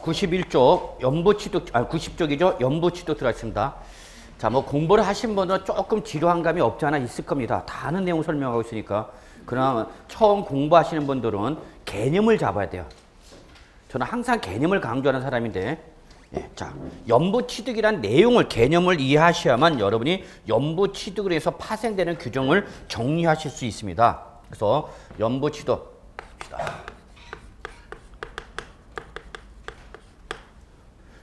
91쪽 연부취득, 90쪽이죠. 연부취득 들어갔습니다. 자, 뭐 공부를 하신 분들은 조금 지루한 감이 없지 않아 있을 겁니다. 다 아는 내용 설명하고 있으니까. 그러나 처음 공부하시는 분들은 개념을 잡아야 돼요. 저는 항상 개념을 강조하는 사람인데, 예, 자, 연부취득이란 내용을, 개념을 이해하셔야만 여러분이 연부취득으로 해서 파생되는 규정을 정리하실 수 있습니다. 그래서 연부취득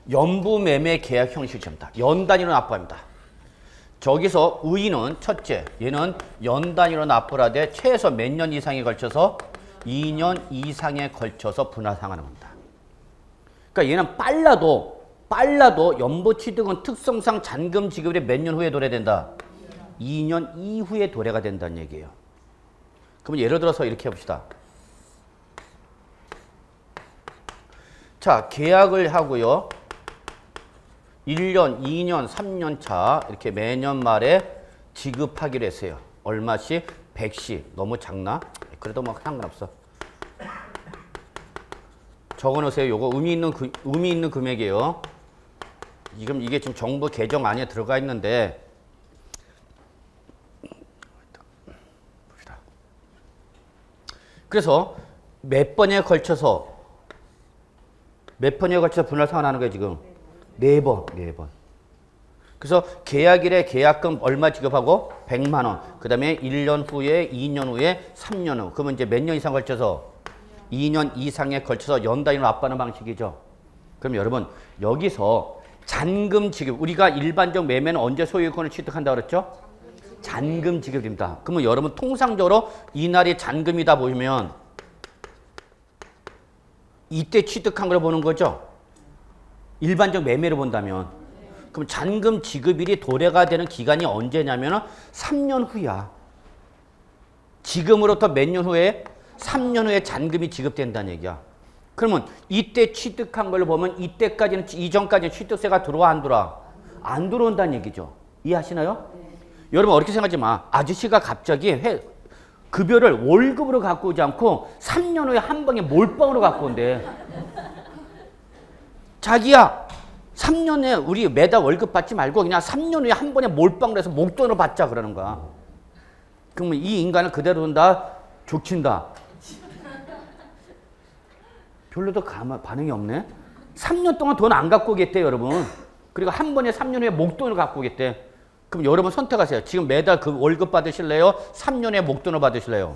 연부매매 계약 형식입니다. 연단위로 납부합니다. 저기서 의의는 첫째, 얘는 연단위로 납부를 하되 최소 몇 년 이상에 걸쳐서 2년 이상에 걸쳐서 분할상환을 합니다. 그러니까 얘는 빨라도 연부취득은 특성상 잔금 지급이 몇 년 후에 도래된다? 2년 이후에 도래가 된다는 얘기예요. 그러면 예를 들어서 이렇게 해봅시다. 자, 계약을 하고요. 1년, 2년, 3년 차 이렇게 매년 말에 지급하기로 했어요. 얼마씩? 100씩. 너무 작나? 그래도 뭐 상관없어. 적어놓으세요. 요거 의미 있는 금액이에요. 지금 이게 지금 정부 개정 안에 들어가 있는데, 봅시다. 그래서 몇 번에 걸쳐서 분할상환하는 거예요 지금? 네 번. 그래서 계약일에 계약금 얼마 지급하고? 100만 원. 그 다음에 1년 후에, 2년 후에, 3년 후. 그러면 이제 몇 년 이상 걸쳐서? 2년 이상에 걸쳐서 연단위로 납부하는 방식이죠. 그럼 여러분, 여기서 잔금 지급, 우리가 일반적 매매는 언제 소유권을 취득한다고 그랬죠? 잔금 지급입니다. 그러면 여러분 통상적으로 이날이 잔금이다 보시면 이때 취득한 걸 보는 거죠? 일반적 매매로 본다면. 그럼 잔금 지급일이 도래가 되는 기간이 언제냐면 3년 후야. 지금으로부터 몇 년 후에? 3년 후에 잔금이 지급된다는 얘기야. 그러면 이때 취득한 걸 보면 이때까지는, 이전까지는 취득세가 들어와 안 들어와? 안 들어온다는 얘기죠. 이해하시나요? 네. 여러분 어렵게 생각하지 마. 아저씨가 갑자기 급여를 월급으로 갖고 오지 않고 3년 후에 한 방에 몰빵으로 갖고 온대. 자기야, 3년에 우리 매달 월급 받지 말고 그냥 3년 후에 한 번에 몰빵을 해서 목돈으로 받자 그러는 거야. 그러면 이 인간을 그대로 둔다? 족친다. 별로도 반응이 없네. 3년 동안 돈 안 갖고 오겠대 여러분. 그리고 한 번에 3년 후에 목돈을 갖고 오겠대. 그럼 여러분 선택하세요. 지금 매달 그 월급 받으실래요? 3년 후에 목돈을 받으실래요?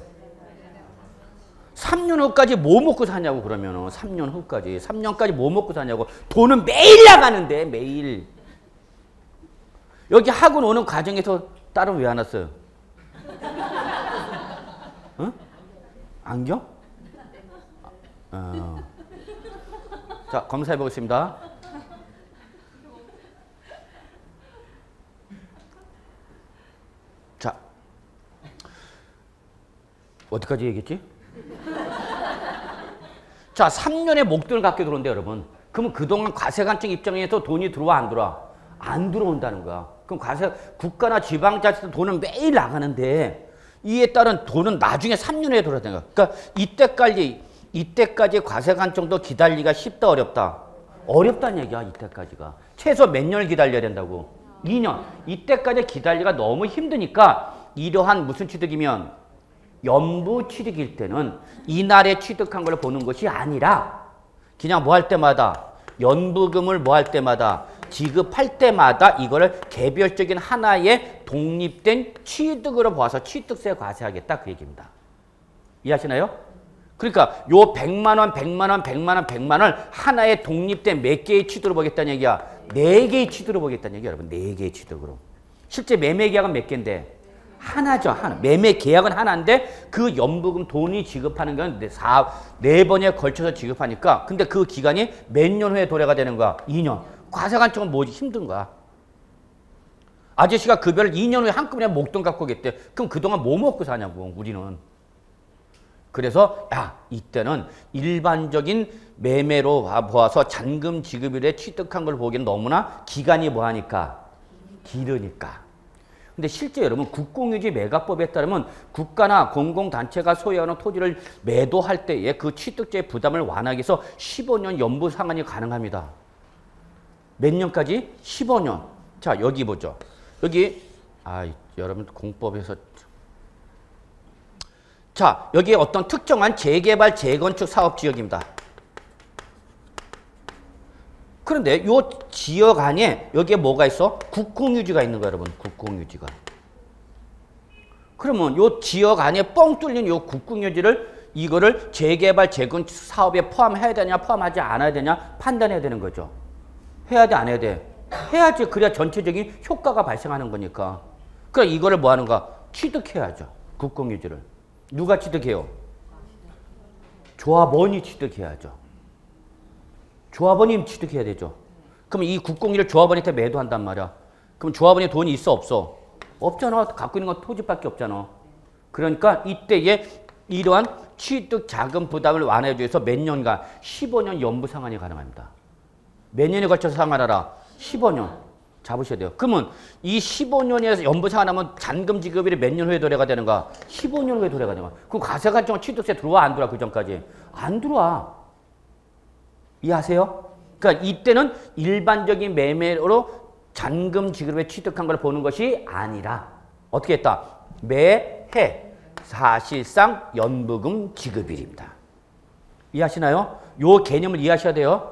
3년 후까지 뭐 먹고 사냐고. 그러면 3년 후까지 3년까지 뭐 먹고 사냐고. 돈은 매일 나가는데 매일. 여기 학원 오는 과정에서 딸은 왜 안 왔어요? 어? 안경? 자, 검사해 보겠습니다. 자, 어디까지 얘기했지? 자, 3년에 목돈을 갖게 들어온대 여러분. 그러면 그동안 과세관청 입장에서 돈이 들어와 안 들어와? 안 들어온다는 거야. 그럼 국가나 지방자치도 돈은 매일 나가는데 이에 따른 돈은 나중에 3년 후에 들어야 되는 거야. 그러니까 이때까지 과세관청도 기다리기가 쉽다 어렵다? 어렵다는 얘기야. 이때까지가. 최소 몇 년을 기다려야 된다고? 2년. 이때까지 기다리기가 너무 힘드니까 이러한 무슨 취득이면 연부 취득일 때는 이날에 취득한 걸 보는 것이 아니라 그냥 뭐 할 때마다 연부금을 뭐 할 때마다 지급할 때마다 이거를 개별적인 하나의 독립된 취득으로 봐서 취득세 과세하겠다 그 얘기입니다. 이해하시나요? 그러니까 요 100만 원, 100만 원, 100만 원, 100만 원을 하나의 독립된 몇 개의 취득으로 보겠다는 얘기야? 4개의 취득으로 보겠다는 얘기야, 여러분. 4개의 취득으로. 실제 매매 계약은 몇 개인데? 하나죠, 하나. 매매 계약은 하나인데 그 연부금 돈이 지급하는 건 4번에 걸쳐서 지급하니까 근데 그 기간이 몇 년 후에 도래가 되는 거야? 2년. 과세관청은 뭐지? 힘든 거야. 아저씨가 급여를 2년 후에 한꺼번에 목돈 갖고 오겠대. 그럼 그동안 뭐 먹고 사냐고, 우리는. 그래서 이때는 일반적인 매매로 보아서 잔금 지급일에 취득한 걸 보기엔 너무나 기간이 뭐하니까? 길으니까. 근데 실제 여러분 국공유지 매각법에 따르면 국가나 공공단체가 소유하는 토지를 매도할 때에 그 취득税부담을 완화하기 위해서 15년 연부 상환이 가능합니다. 몇 년까지? 15년. 자, 여기 보죠. 여기 여러분 공법에서 자, 여기 어떤 특정한 재개발 재건축 사업 지역입니다. 그런데 이 지역 안에 여기에 뭐가 있어? 국공유지가 있는 거야, 여러분. 국공유지가. 그러면 이 지역 안에 뻥 뚫린 이 국공유지를 이거를 재개발 재건축 사업에 포함해야 되냐, 포함하지 않아야 되냐 판단해야 되는 거죠. 해야 돼, 안 해야 돼? 해야지. 그래야 전체적인 효과가 발생하는 거니까. 그럼 이거를 뭐 하는가? 취득해야죠. 국공유지를. 누가 취득해요? 조합원이 취득해야죠. 조합원이 취득해야 되죠. 그럼 이 국공유지를 조합원한테 매도한단 말이야. 그럼 조합원이 돈이 있어, 없어? 없잖아. 갖고 있는 건 토지밖에 없잖아. 그러니까 이때에 이러한 취득 자금 부담을 완화해 주어서 몇 년간 15년 연부 상환이 가능합니다. 몇 년에 걸쳐서 상환하라? 15년. 잡으셔야 돼요. 그러면 이 15년에서 연부 상환하면 잔금 지급일이 몇 년 후에 도래가 되는가? 15년 후에 도래가 되는 거야. 그럼 과세관청은 취득세 들어와, 안 들어와? 그 전까지? 안 들어와. 이해하세요? 그러니까 이때는 일반적인 매매로 잔금 지급에 취득한 걸 보는 것이 아니라 어떻게 했다? 매해 사실상 연부금 지급일입니다. 이해하시나요? 요 개념을 이해하셔야 돼요.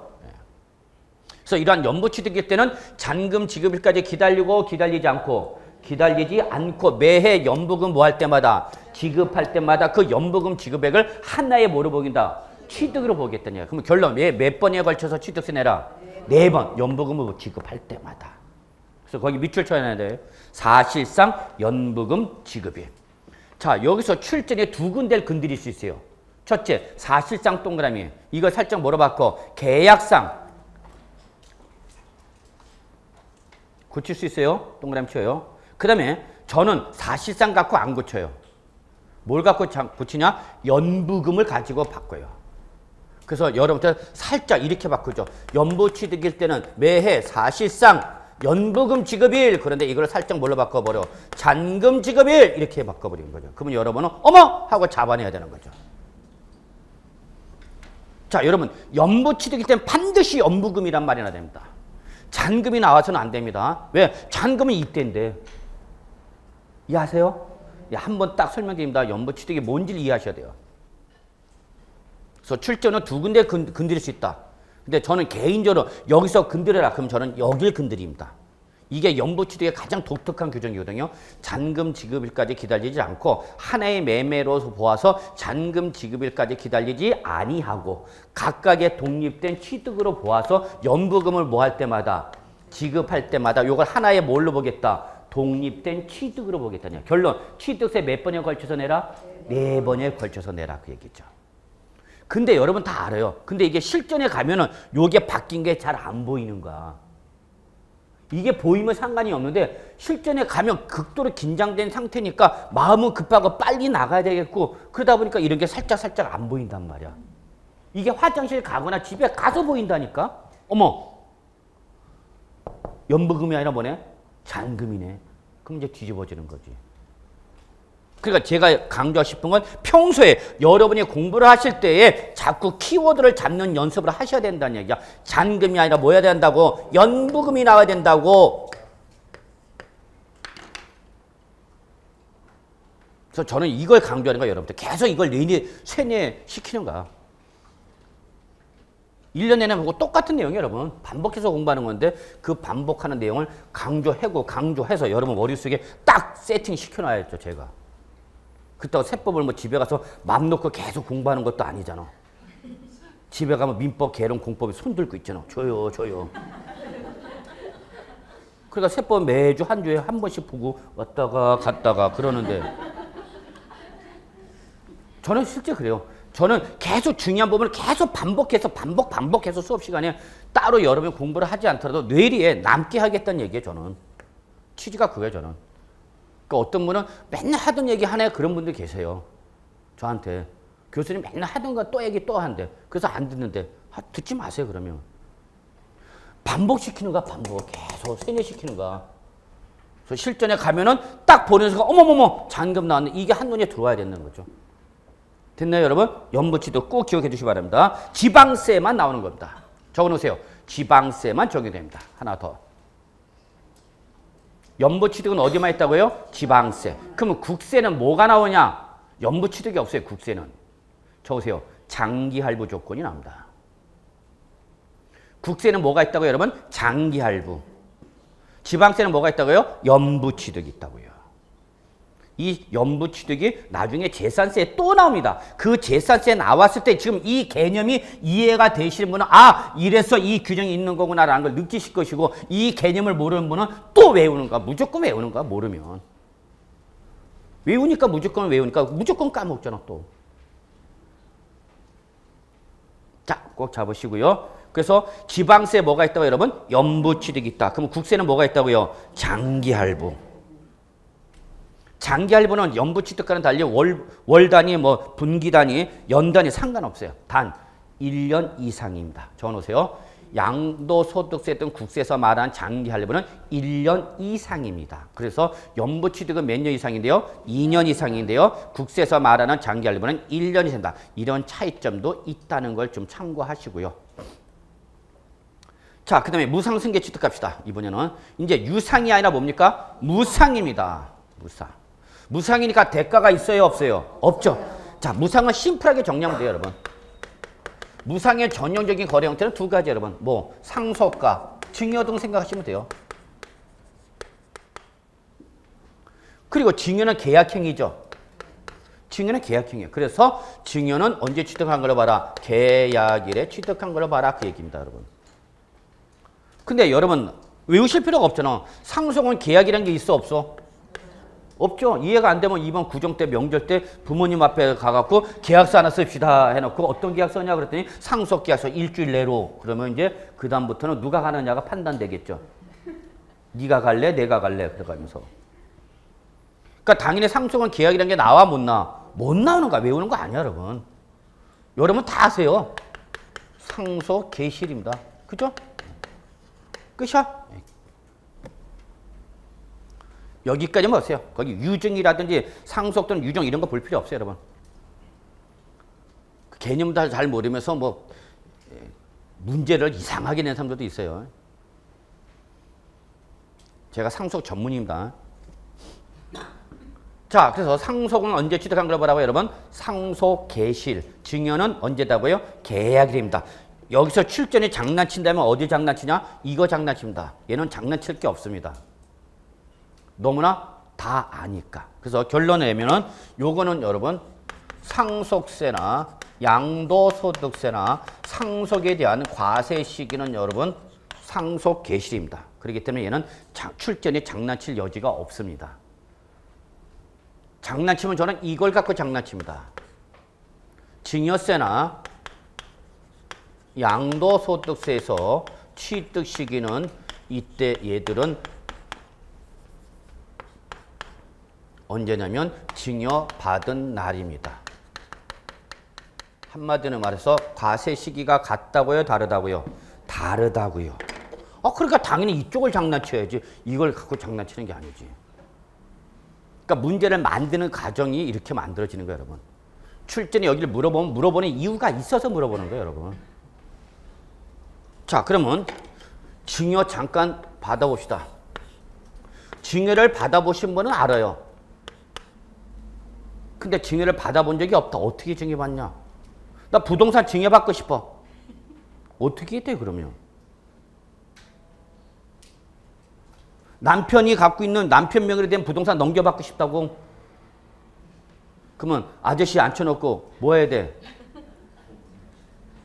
그래서 이러한 연부 취득일 때는 잔금 지급일까지 기다리지 않고 매해 연부금 뭐 할 때마다 지급할 때마다 그 연부금 지급액을 하나에 뭐로 보긴다? 취득으로 보겠다냐. 그럼 결론 몇 번에 걸쳐서 취득세 내라? 4번. 연부금을 지급할 때마다. 그래서 거기 밑줄 쳐야 돼. 사실상 연부금 지급일. 자, 여기서 출전에 두 군데를 건드릴 수 있어요. 첫째, 사실상 동그라미. 이거 살짝 뭐로 바꿔? 계약상. 고칠 수 있어요? 동그라미 쳐요. 그 다음에 저는 사실상 갖고 안 고쳐요. 뭘 갖고 고치냐? 연부금을 가지고 바꿔요. 그래서 여러분들 살짝 이렇게 바꾸죠. 연부 취득일 때는 매해 사실상 연부금 지급일. 그런데 이걸 살짝 뭘로 바꿔버려? 잔금 지급일. 이렇게 바꿔버리는 거죠. 그러면 여러분은 어머! 하고 잡아내야 되는 거죠. 자, 여러분 연부 취득일 때는 반드시 연부금이란 말이 나야 됩니다. 잔금이 나와서는 안 됩니다. 왜? 잔금은 이때인데. 이해하세요? 한번 딱 설명드립니다. 연부 취득이 뭔지를 이해하셔야 돼요. 그래서 출전은 두 군데 건드릴 수 있다. 근데 저는 개인적으로 여기서 건드려라. 그럼 저는 여길 건드립니다. 이게 연부 취득의 가장 독특한 규정이거든요. 잔금 지급일까지 기다리지 않고 하나의 매매로 보아서 잔금 지급일까지 기다리지 아니하고 각각의 독립된 취득으로 보아서 연부금을 뭐 할 때마다 지급할 때마다 이걸 하나의 뭘로 보겠다? 독립된 취득으로 보겠다냐. 결론 취득세 몇 번에 걸쳐서 내라? 4번에 걸쳐서 내라. 그 얘기죠. 근데 여러분 다 알아요. 근데 이게 실전에 가면은 요게 바뀐 게 잘 안 보이는 거야. 이게 보이면 상관이 없는데 실전에 가면 극도로 긴장된 상태니까 마음은 급하고 빨리 나가야 되겠고 그러다 보니까 이런 게 살짝 안 보인단 말이야. 이게 화장실 가거나 집에 가서 보인다니까. 어머, 연부금이 아니라 뭐네? 잔금이네. 그럼 이제 뒤집어지는 거지. 그러니까 제가 강조하고 싶은 건 평소에 여러분이 공부를 하실 때에 자꾸 키워드를 잡는 연습을 하셔야 된다는 얘기야. 잔금이 아니라 뭐 해야 된다고? 연부금이 나와야 된다고. 그래서 저는 이걸 강조하는 거야, 여러분들. 계속 이걸 세뇌시키는 거야. 1년 내내 보고 똑같은 내용이에요, 여러분. 반복해서 공부하는 건데 그 반복하는 내용을 강조해서 여러분 머릿속에 딱 세팅 시켜놔야죠, 제가. 그렇다고 세법을 뭐 집에 가서 맘 놓고 계속 공부하는 것도 아니잖아. 집에 가면 민법, 계론, 공법에 손 들고 있잖아. 줘요. 그러니까 세법 매주 한 주에 한 번씩 보고 왔다가 갔다가 그러는데 저는 실제 그래요. 저는 계속 중요한 부분을 계속 반복해서 수업 시간에 따로 여러분이 공부를 하지 않더라도 뇌리에 남게 하겠다는 얘기예요, 저는. 취지가 그거예요, 저는. 그러니까 어떤 분은 맨날 하던 얘기 하네 그런 분들 계세요. 저한테. 교수님 맨날 하던 거 또 얘기 또 한대. 그래서 안 듣는데. 듣지 마세요, 그러면. 반복시키는 거야, 반복. 계속 세뇌시키는 거야. 그래서 실전에 가면은 딱 보는 순간 어머머머 잔금 나왔네. 이게 한눈에 들어와야 되는 거죠. 됐나요, 여러분? 연부치도 꼭 기억해 주시기 바랍니다. 지방세만 나오는 겁니다. 적어놓으세요. 지방세만 적용됩니다. 하나 더. 연부취득은 어디만 있다고요? 지방세. 그러면 국세는 뭐가 나오냐? 연부취득이 없어요. 국세는. 적으세요. 장기할부 조건이 나옵니다. 국세는 뭐가 있다고요, 여러분? 장기할부. 지방세는 뭐가 있다고요? 연부취득이 있다고요. 이 연부취득이 나중에 재산세에 또 나옵니다. 그 재산세에 나왔을 때 지금 이 개념이 이해가 되시는 분은 아, 이래서 이 규정이 있는 거구나라는 걸 느끼실 것이고 이 개념을 모르는 분은 또 외우는 거야. 무조건 외우는 거야, 모르면. 외우니까 무조건 까먹잖아, 또. 자, 꼭 잡으시고요. 그래서 지방세 뭐가 있다고 여러분? 연부취득이 있다. 그럼 국세는 뭐가 있다고요? 장기할부. 장기할부는 연부취득과는 달리 월 단위, 뭐 분기 단위, 연 단위 상관없어요. 단 1년 이상입니다. 적어놓으세요. 양도소득세 등 국세에서 말하는 장기할부는 1년 이상입니다. 그래서 연부취득은 몇 년 이상인데요? 2년 이상인데요. 국세에서 말하는 장기할부는 1년이 된다. 이런 차이점도 있다는 걸 좀 참고하시고요. 자, 그 다음에 무상승계 취득합시다. 이번에는 이제 유상이 아니라 뭡니까? 무상입니다. 무상. 무상이니까 대가가 있어요, 없어요? 없죠. 자, 무상은 심플하게 정리하면 돼요, 여러분. 무상의 전형적인 거래 형태는 두 가지, 여러분. 뭐 상속가, 증여 등 생각하시면 돼요. 그리고 증여는 계약행위죠. 증여는 계약행위예요. 그래서 증여는 언제 취득한 걸로 봐라? 계약일에 취득한 걸로 봐라. 그 얘기입니다, 여러분. 근데 여러분 외우실 필요가 없잖아. 상속은 계약이라는 게 있어, 없어? 없죠. 이해가 안 되면 이번 구정 때 명절 때 부모님 앞에 가갖고 계약서 하나 씁시다 해놓고 어떤 계약서냐 그랬더니 상속계약서 일주일 내로. 그러면 이제 그 다음부터는 누가 가느냐가 판단되겠죠. 네가 갈래? 내가 갈래? 그래가면서. 그러니까 당연히 상속은 계약이라는 게 나와 못 나와? 못 나오는 거야. 외우는 거 아니야, 여러분. 여러분 다 아세요. 상속 계실입니다. 그죠? 끝이야. 여기까지만 보세요. 거기 유증이라든지 상속 또는 유정 이런 거 볼 필요 없어요, 여러분. 개념 다 잘 모르면서 뭐 문제를 이상하게 낸 사람들도 있어요. 제가 상속 전문입니다. 자, 그래서 상속은 언제 취득한 걸 보라고요, 여러분? 상속 계실. 증여는 언제다고요? 계약일입니다. 여기서 출전이 장난친다면 어디 장난치냐? 이거 장난칩니다. 얘는 장난칠 게 없습니다. 너무나 다 아니까. 그래서 결론을 내면은 요거는 여러분 상속세나 양도소득세나 상속에 대한 과세 시기는 여러분 상속 계실입니다. 그렇기 때문에 얘는 출전이 장난칠 여지가 없습니다. 장난치면 저는 이걸 갖고 장난칩니다. 증여세나 양도소득세에서 취득 시기는 이때 얘들은 언제냐면 증여받은 날입니다. 한마디로 말해서 과세 시기가 같다고요? 다르다고요? 다르다고요. 그러니까 당연히 이쪽을 장난쳐야지 이걸 갖고 장난치는 게 아니지. 그러니까 문제를 만드는 과정이 이렇게 만들어지는 거예요, 여러분. 출전에 여기를 물어보는 이유가 있어서 물어보는 거예요, 여러분. 자, 그러면 증여 잠깐 받아봅시다. 증여를 받아보신 분은 알아요. 근데 증여를 받아본 적이 없다. 어떻게 증여받냐? 나 부동산 증여받고 싶어. 어떻게 했대, 그러면? 남편이 갖고 있는 남편 명의로 된 부동산 넘겨받고 싶다고? 그러면 아저씨 앉혀놓고 뭐 해야 돼?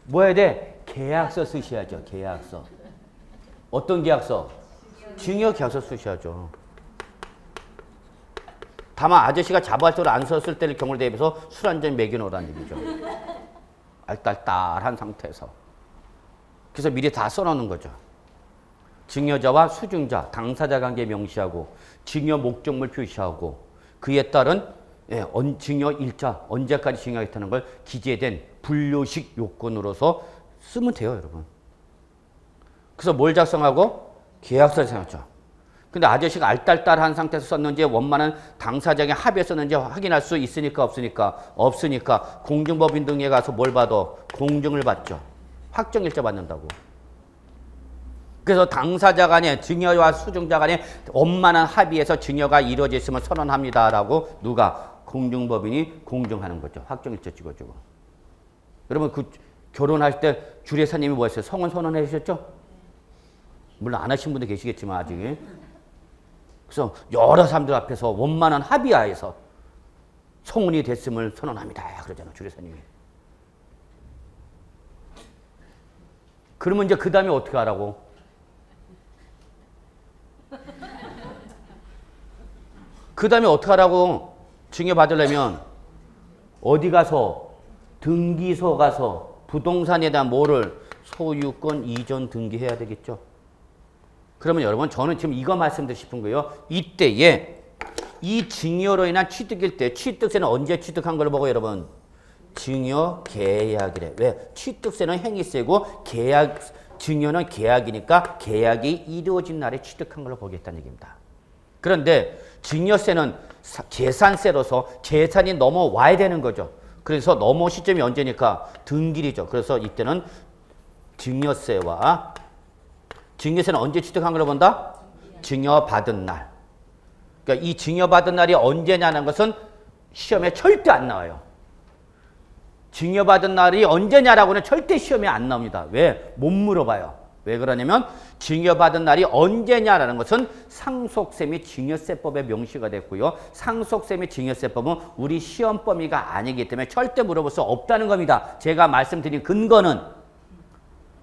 뭐 해야 돼? 계약서 쓰셔야죠. 계약서. 어떤 계약서? 증여 계약서 쓰셔야죠. 다만 아저씨가 자부할적으로 안 썼을 때를 경우를 대비해서 술 한 잔 먹여놓으라는 얘기죠. 알딸딸한 상태에서. 그래서 미리 다 써놓는 거죠. 증여자와 수증자, 당사자 관계 명시하고 증여 목적물 표시하고 그에 따른 증여 일자, 언제까지 증여하겠다는 걸 기재된 분료식 요건으로서 쓰면 돼요, 여러분. 그래서 뭘 작성하고? 계약서를 작성하죠. 근데 아저씨가 알딸딸한 상태에서 썼는지 원만한 당사자에게 합의했었는지 확인할 수 있으니까 없으니까? 없으니까 공증법인 등에 가서 뭘 받아? 공증을 받죠. 확정일자 받는다고. 그래서 당사자 간에 증여와 수증자 간에 원만한 합의에서 증여가 이루어졌으면 선언합니다라고 누가? 공증법인이 공증하는 거죠. 확정일자 찍어주고. 여러분 그 결혼할 때 주례사님이 뭐 했어요? 성혼 선언해 주셨죠? 물론 안 하신 분도 계시겠지만 아직. 그래서 여러 사람들 앞에서 원만한 합의하에서 성혼이 됐음을 선언합니다. 그러잖아 주례사님이. 그러면 이제 그 다음에 어떻게 하라고? 그 다음에 어떻게 하라고? 증여받으려면 어디 가서? 등기소 가서 부동산에 대한 뭐를? 소유권 이전 등기해야 되겠죠. 그러면 여러분 저는 지금 이거 말씀드리고 싶은 거예요. 이때에 이 증여로 인한 취득일 때 취득세는 언제 취득한 걸 보고 여러분? 증여 계약이래. 왜? 취득세는 행위세고 계약 증여는 계약이니까 계약이 이루어진 날에 취득한 걸로 보겠다는 얘기입니다. 그런데 증여세는 재산세로서 재산이 넘어와야 되는 거죠. 그래서 넘어온 시점이 언제니까? 등기일이죠. 그래서 이때는 증여세와 증여세는 언제 취득한 걸로 본다? 증여받은 날. 그러니까 이 증여받은 날이 언제냐는 것은 시험에 절대 안 나와요. 증여받은 날이 언제냐라고는 절대 시험에 안 나옵니다. 왜? 못 물어봐요. 왜 그러냐면 증여받은 날이 언제냐라는 것은 상속세 및 증여세법에 명시가 됐고요. 상속세 및 증여세법은 우리 시험 범위가 아니기 때문에 절대 물어볼 수 없다는 겁니다. 제가 말씀드린 근거는.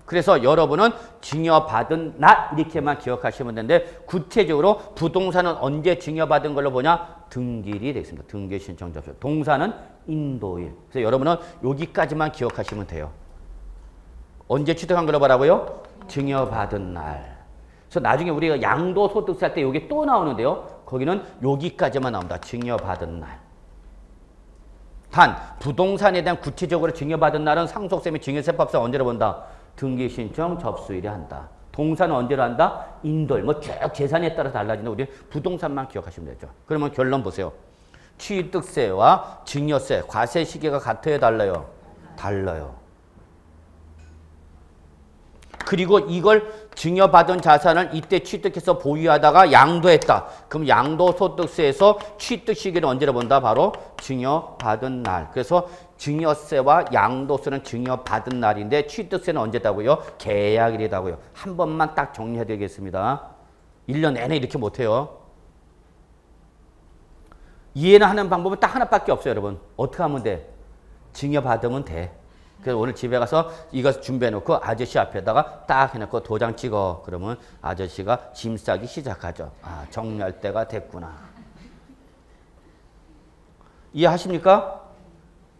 그래서 여러분은 증여받은 날 이렇게만 기억하시면 되는데 구체적으로 부동산은 언제 증여받은 걸로 보냐? 등기일이 되겠습니다. 등기 신청 접수. 동사는 인도일. 그래서 여러분은 여기까지만 기억하시면 돼요. 언제 취득한 걸로 보라고요? 증여받은 날. 그래서 나중에 우리가 양도소득세 할 때 여기 또 나오는데요. 거기는 여기까지만 나옵니다. 증여받은 날. 단 부동산에 대한 구체적으로 증여받은 날은 상속세 및 증여세법상 언제로 본다? 등기 신청 접수일에 한다. 동사는 언제로 한다? 인도일. 뭐 쭉 재산에 따라 달라지는 우리 부동산만 기억하시면 되죠. 그러면 결론 보세요. 취득세와 증여세, 과세 시기가 같아요, 달라요? 달라요. 그리고 이걸 증여받은 자산을 이때 취득해서 보유하다가 양도했다. 그럼 양도소득세에서 취득 시기를 언제로 본다? 바로 증여받은 날. 그래서 증여세와 양도세는 증여받은 날인데 취득세는 언제다고요? 계약일이다고요. 한 번만 딱 정리해 드리겠습니다. 1년 내내 이렇게 못해요. 이해는 하는 방법은 딱 하나밖에 없어요, 여러분. 어떻게 하면 돼? 증여받으면 돼. 그래서 오늘 집에 가서 이거 준비해놓고 아저씨 앞에다가 딱 해놓고 도장 찍어. 그러면 아저씨가 짐 싸기 시작하죠. 아, 정리할 때가 됐구나. 이해하십니까?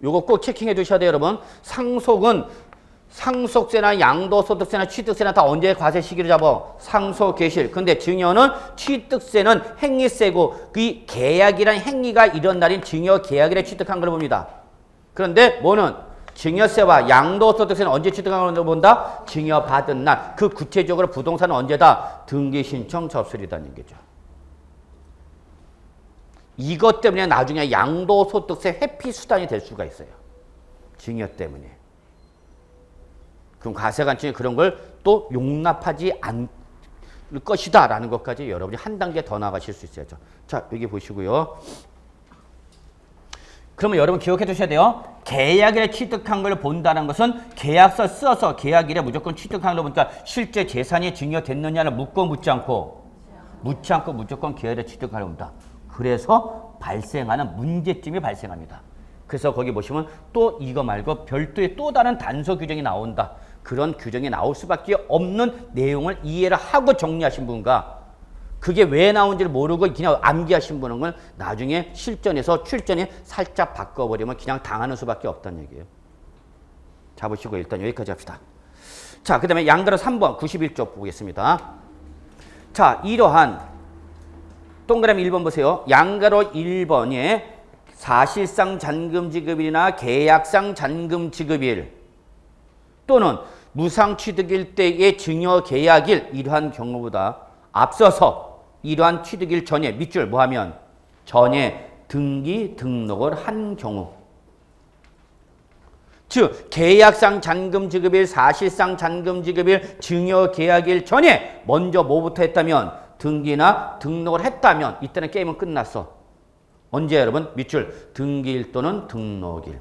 요거 꼭 체킹해 두셔야 돼요, 여러분. 상속은 상속세나 양도소득세나 취득세나 다 언제 과세 시기를 잡아? 상속 개시일. 근데 증여는 취득세는 행위세고 그 계약이란 행위가 이런 날인 증여 계약일에 취득한 걸 봅니다. 그런데 뭐는? 증여세와 양도소득세는 언제 취득한 걸 본다? 증여받은 날. 그 구체적으로 부동산은 언제다? 등기신청 접수일이라는 얘기죠. 이것 때문에 나중에 양도소득세 회피 수단이 될 수가 있어요. 증여 때문에. 그럼 과세관청이 그런 걸 또 용납하지 않을 것이다 라는 것까지 여러분이 한 단계 더 나가실 수 있어야죠. 자, 여기 보시고요. 그러면 여러분 기억해 두셔야 돼요. 계약일에 취득한 걸 본다는 것은 계약서 써서 계약일에 무조건 취득한 걸 보니까 실제 재산이 증여됐느냐를 묻고 묻지 않고 무조건 계약일에 취득하려 합니다. 그래서 발생하는 문제점이 발생합니다. 그래서 거기 보시면 또 이거 말고 별도의 또 다른 단서 규정이 나온다. 그런 규정이 나올 수밖에 없는 내용을 이해를 하고 정리하신 분과 그게 왜 나온지를 모르고 그냥 암기하신 분은 나중에 실전에서 출전에 살짝 바꿔버리면 그냥 당하는 수밖에 없다는 얘기예요. 잡으시고 일단 여기까지 합시다. 자, 그 다음에 양가로 3번 91쪽 보겠습니다. 자, 이러한 동그라미 1번 보세요. 양가로 1번에 사실상 잔금 지급일이나 계약상 잔금 지급일 또는 무상 취득일 때의 증여 계약일 이러한 경우보다 앞서서 이러한 취득일 전에 밑줄 뭐하면 전에 등기 등록을 한 경우 즉 계약상 잔금 지급일 사실상 잔금 지급일 증여 계약일 전에 먼저 뭐부터 했다면 등기나 등록을 했다면 이때는 게임은 끝났어. 언제 여러분? 밑줄 등기일 또는 등록일.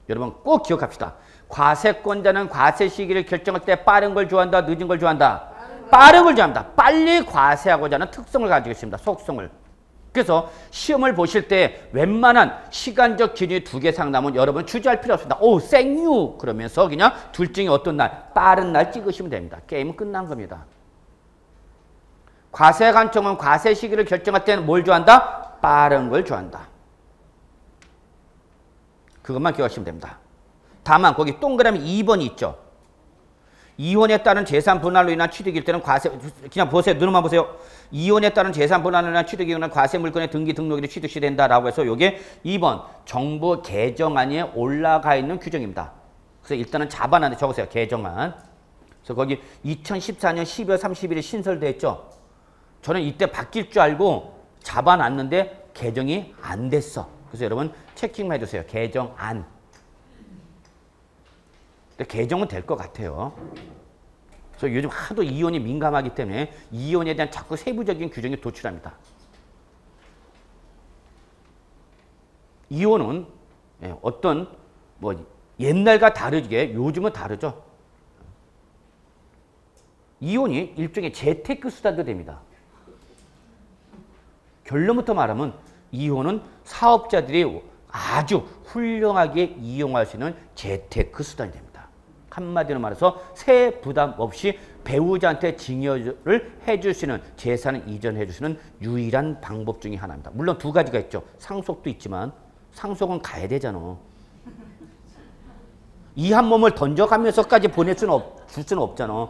여러분 꼭 기억합시다. 과세권자는 과세 시기를 결정할 때 빠른 걸 좋아한다, 늦은 걸 좋아한다? 빠른 걸 좋아합니다. 빨리 과세하고자 하는 특성을 가지고 있습니다. 속성을. 그래서 시험을 보실 때 웬만한 시간적 기준이 2개 이상 나면 여러분 주저할 필요 없습니다. 오, 생유! 그러면서 그냥 둘 중에 어떤 날, 빠른 날 찍으시면 됩니다. 게임은 끝난 겁니다. 과세관청은 과세 시기를 결정할 때는 뭘 좋아한다? 빠른 걸 좋아한다. 그것만 기억하시면 됩니다. 다만 거기 동그라미 2번이 있죠. 이혼에 따른 재산 분할로 인한 취득일 때는 과세, 그냥 보세요. 눈으로만 보세요. 이혼에 따른 재산 분할로 인한 취득이 일어난 과세 물건의 등기 등록일이 취득시 된다라고 해서 이게 2번 정부 개정안에 올라가 있는 규정입니다. 그래서 일단은 자반안에 적으세요. 개정안. 그래서 거기 2014년 12월 30일에 신설됐죠. 저는 이때 바뀔 줄 알고 잡아놨는데 개정이 안 됐어. 그래서 여러분 체킹만 해주세요. 개정안. 근데 개정은 될 것 같아요. 그래서 요즘 하도 이혼이 민감하기 때문에 이혼에 대한 자꾸 세부적인 규정이 도출합니다. 이혼은 어떤 뭐 옛날과 다르게 요즘은 다르죠. 이혼이 일종의 재테크 수단도 됩니다. 결론부터 말하면 이혼은 사업자들이 아주 훌륭하게 이용할 수 있는 재테크 수단이 됩니다. 한마디로 말해서 세액 부담 없이 배우자한테 증여를 해줄 수 있는 재산을 이전해 줄 수 있는 유일한 방법 중에 하나입니다. 물론 2가지가 있죠. 상속도 있지만 상속은 가야 되잖아. 이 한 몸을 던져가면서까지 보낼 수는 줄 수는 없잖아.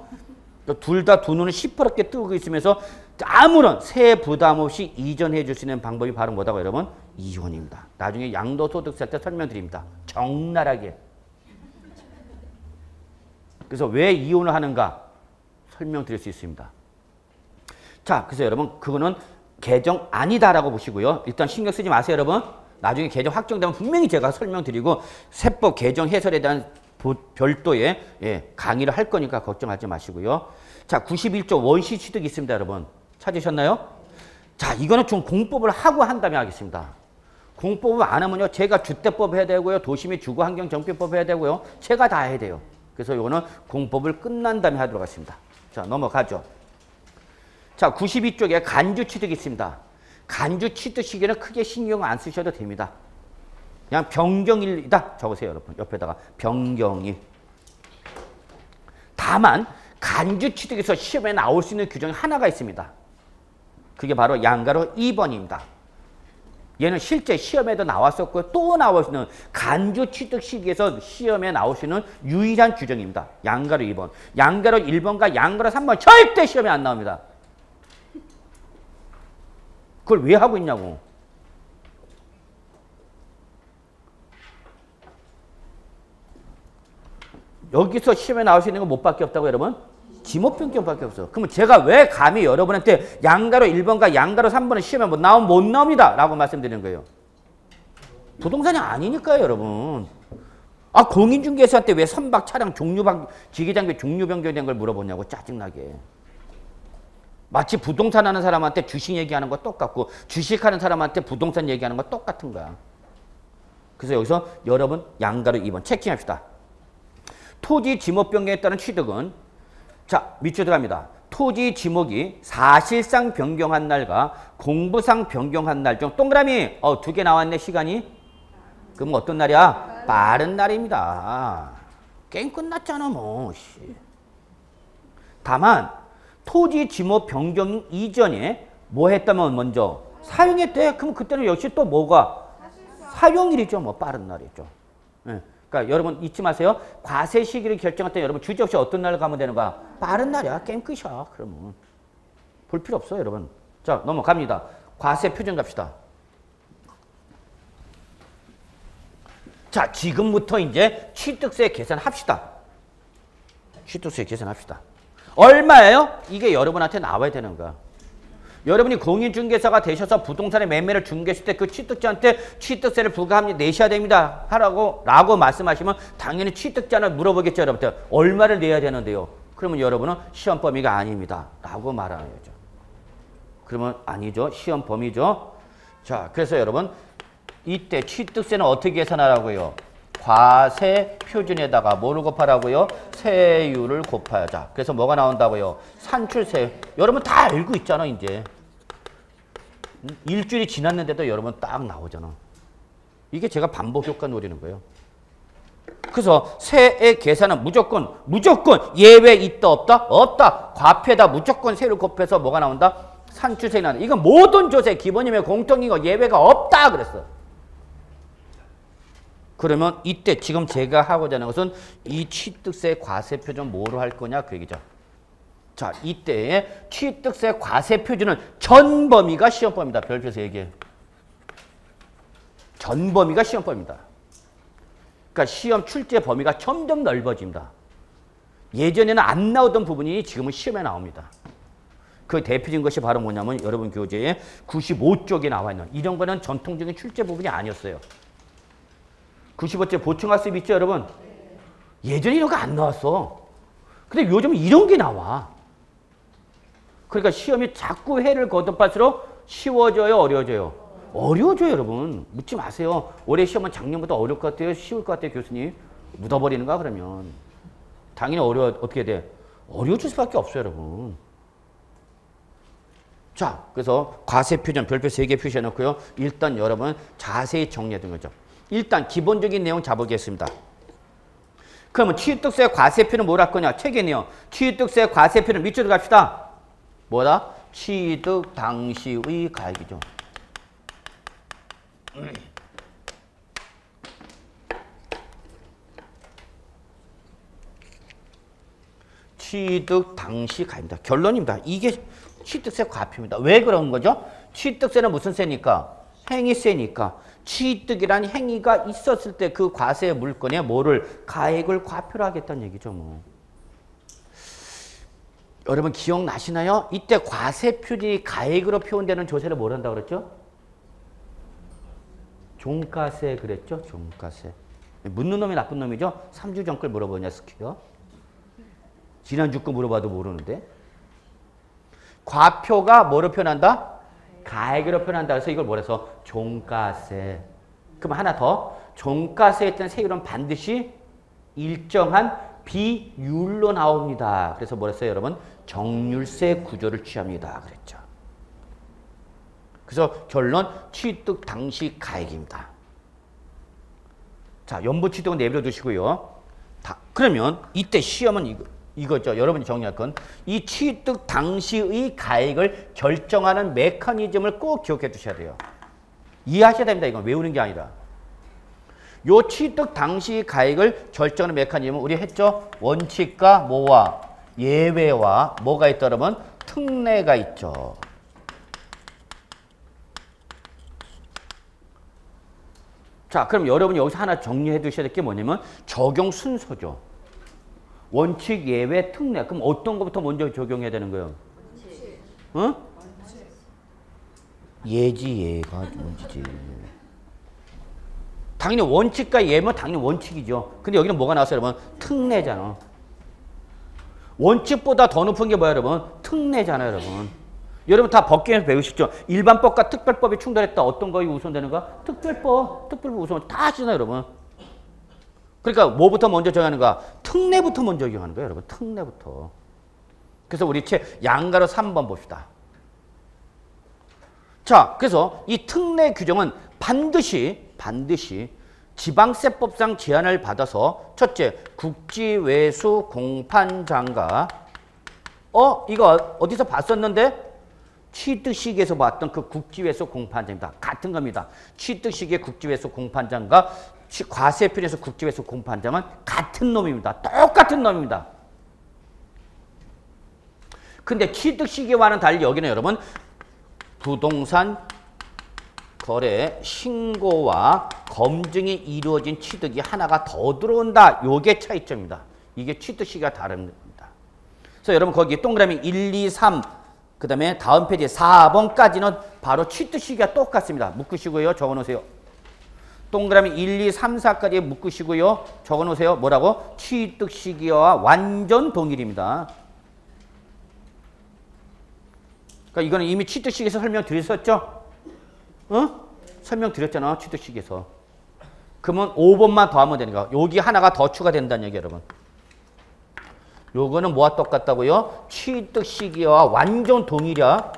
둘 다 두 눈을 시퍼렇게 뜨고 있으면서 아무런 세액 부담 없이 이전해 줄 수 있는 방법이 바로 뭐다고 여러분? 이혼입니다. 나중에 양도소득세 때 설명드립니다. 적나라하게. 그래서 왜 이혼을 하는가 설명드릴 수 있습니다. 자, 그래서 여러분 그거는 개정안이다라고 보시고요. 일단 신경 쓰지 마세요, 여러분. 나중에 개정 확정되면 분명히 제가 설명드리고 세법 개정 해설에 대한 별도의 강의를 할 거니까 걱정하지 마시고요. 자, 91조 원시 취득이 있습니다, 여러분. 찾으셨나요? 자, 이거는 좀 공법을 하고 한 다음에 하겠습니다. 공법을 안 하면요, 제가 주택법 해야 되고요, 도시및 주거환경정비법 해야 되고요, 제가 다 해야 돼요. 그래서 이거는 공법을 끝난 다음에 하도록 하겠습니다. 자, 넘어가죠. 자, 92쪽에 간주 취득이 있습니다. 간주 취득 시기는 크게 신경 안 쓰셔도 됩니다. 그냥 변경일이다 적으세요, 여러분. 옆에다가 변경일. 다만 간주 취득에서 시험에 나올 수 있는 규정이 하나가 있습니다. 그게 바로 양가로 2번입니다. 얘는 실제 시험에도 나왔었고요. 또 나올 수 있는 간주 취득 시기에서 시험에 나올 수 있는 유일한 규정입니다. 양가로 2번. 양가로 1번과 양가로 3번 절대 시험에 안 나옵니다. 그걸 왜 하고 있냐고. 여기서 시험에 나올 수 있는 건 뭐밖에 없다고 여러분? 지목변경밖에 없어. 그러면 제가 왜 감히 여러분한테 양가로 1번과 양가로 3번은 시험에 못 나옵니다 라고 말씀드리는 거예요. 부동산이 아니니까요, 여러분. 아, 공인중개사한테 왜 선박 차량 기계장비 종류 변경된 걸 물어보냐고 짜증나게. 마치 부동산 하는 사람한테 주식 얘기하는 거 똑같고 주식하는 사람한테 부동산 얘기하는 거 똑같은 거야. 그래서 여기서 여러분 양가로 2번 체킹합시다. 토지 지목 변경에 따른 취득은 자, 밑줄 들어갑니다. 토지 지목이 사실상 변경한 날과 공부상 변경한 날 중 동그라미 2개 나왔네 시간이. 그럼 어떤 날이야? 빠른 날입니다. 게임 끝났잖아 뭐. 다만 토지 지목 변경 이전에 뭐 했다면 먼저 사용했대. 그럼 그때는 역시 또 뭐가? 사용일이죠. 뭐 빠른 날이죠. 네. 그러니까 여러분 잊지 마세요. 과세 시기를 결정할 때 여러분 주저없이 어떤 날 가면 되는 거야? 빠른 날이야. 게임 끝이야. 그러면 볼 필요 없어요, 여러분. 자, 넘어갑니다. 과세 표준 갑시다. 자, 지금부터 이제 취득세 계산합시다. 취득세 계산합시다. 얼마예요? 이게 여러분한테 나와야 되는 거야. 여러분이 공인중개사가 되셔서 부동산의 매매를 중개했을 때 그 취득자한테 취득세를 부과합니다. 내셔야 됩니다. 라고 말씀하시면 당연히 취득자는 물어보겠죠. 여러분들. 얼마를 내야 되는데요. 그러면 여러분은 시험 범위가 아닙니다. 라고 말하는 거죠. 그러면 아니죠. 시험 범위죠. 자, 그래서 여러분 이때 취득세는 어떻게 계산하라고요? 과세 표준에다가 뭐를 곱하라고요? 세율을 곱하자. 그래서 뭐가 나온다고요? 산출세. 여러분 다 알고 있잖아, 이제. 일주일이 지났는데도 여러분 딱 나오잖아. 이게 제가 반복 효과 노리는 거예요. 그래서 세의 계산은 무조건 예외 있다 없다? 없다. 과표에다 무조건 세율을 곱해서 뭐가 나온다? 산출세가 나온다. 이건 모든 조세 기본이면 공통인 거 예외가 없다 그랬어. 그러면 이때 지금 제가 하고자 하는 것은 이 취득세 과세 표준 뭐로 할 거냐 그 얘기죠. 자, 이때 취득세 과세 표준은 전 범위가 시험 범위다. 별표에서 얘기해. 전 범위가 시험 범위다. 그러니까 시험 출제 범위가 점점 넓어집니다. 예전에는 안 나오던 부분이 지금은 시험에 나옵니다. 그 대표적인 것이 바로 뭐냐면 여러분 교재에 95쪽에 나와 있는 이런 거는 전통적인 출제 부분이 아니었어요. 95째 보충학습 있죠, 여러분? 예전에 이런 거 안 나왔어. 근데 요즘 이런 게 나와. 그러니까 시험이 자꾸 해를 거듭할수록 쉬워져요, 어려워져요? 어려워져요, 여러분. 묻지 마세요. 올해 시험은 작년보다 어려울 것 같아요? 쉬울 것 같아요, 교수님? 묻어버리는가, 그러면? 당연히 어떻게 돼? 어려워질 수밖에 없어요, 여러분. 자, 그래서 과세 표준 별표 3개 표시해놓고요. 일단 여러분 자세히 정리해둔 거죠. 일단 기본적인 내용 잡아보겠습니다. 그러면 취득세 과세표는 뭐라 할 거냐? 책이네요. 취득세 과세표는 밑줄로 갑시다. 뭐다? 취득 당시의 가액이죠. 취득 당시 가액입니다. 결론입니다. 이게 취득세 과표입니다. 왜 그런 거죠? 취득세는 무슨 세니까? 행위세니까. 취득이란 행위가 있었을 때 그 과세 물건에 뭐를 가액을 과표를 하겠다는 얘기죠. 뭐. 여러분 기억나시나요? 이때 과세 표준이 가액으로 표현되는 조세를 뭘 한다고 그랬죠? 종가세 그랬죠? 종가세. 묻는 놈이 나쁜 놈이죠? 3주 전 걸 물어보냐 스키요? 지난주 거 물어봐도 모르는데. 과표가 뭐로 표현한다? 가액으로 표현한다. 그래서 이걸 뭐래서 종가세. 그럼 하나 더. 종가세에 따른 세율은 반드시 일정한 비율로 나옵니다. 그래서 뭐랬어요, 여러분? 정률세 구조를 취합니다. 그랬죠. 그래서 결론 취득 당시 가액입니다. 자, 연부 취득은 내버려 두시고요. 그러면 이때 시험은 이거죠. 여러분이 정리할 건 이 취득 당시의 가액을 결정하는 메커니즘을 꼭 기억해 두셔야 돼요. 이해하셔야 됩니다. 이건 외우는 게 아니라. 요 취득 당시 가액을 결정하는 메커니즘은 우리 했죠. 원칙과 뭐와 예외와 뭐가 있다 그러면 특례가 있죠. 자, 그럼 여러분이 여기서 하나 정리해 두셔야 될 게 뭐냐면 적용 순서죠. 원칙, 예외, 특례. 그럼 어떤 것부터 먼저 적용해야 되는 거예요? 원칙. 어? 원칙. 예지, 예가 문제지. 당연히 원칙과 예면 당연히 원칙이죠. 근데 여기는 뭐가 나왔어요, 여러분? 특례잖아. 원칙보다 더 높은 게 뭐야, 여러분? 특례잖아요, 여러분. 여러분 다 법규에서 배우시죠? 일반법과 특별법이 충돌했다. 어떤 거에 우선되는가? 특별법 우선 다 아시잖아요, 여러분. 그러니까 뭐부터 먼저 정하는가? 특례부터 먼저 정하는 거예요, 여러분. 특례부터. 그래서 우리 양가로 3번 봅시다. 자, 그래서 이 특례 규정은 반드시 지방세법상 제한을 받아서 첫째, 국지외수 공판장과 이거 어디서 봤었는데? 취득시기에서 봤던 그 국지외수 공판장입니다. 같은 겁니다. 취득시기의 국지외수 공판장과 과세표준에서 국지외수 공판장은 같은 놈입니다. 똑같은 놈입니다. 근데 취득시기와는 달리 여기는 여러분 부동산 거래 신고와 검증이 이루어진 취득이 하나가 더 들어온다. 요게 차이점입니다. 이게 취득시기가 다릅니다. 그래서 여러분 거기 동그라미 1, 2, 3 그 다음에 다음 페이지 4번까지는 바로 취득시기가 똑같습니다. 묶으시고요. 적어놓으세요. 동그라미 1, 2, 3, 4까지 묶으시고요. 적어놓으세요. 뭐라고? 취득시기와 완전 동일입니다. 그러니까 이거는 이미 취득시기에서 설명드렸었죠? 설명드렸잖아. 취득시기에서. 그러면 5번만 더 하면 되는 거야. 여기 하나가 더 추가된다는 얘기 여러분. 요거는 뭐와 똑같다고요? 취득시기와 완전 동일이야.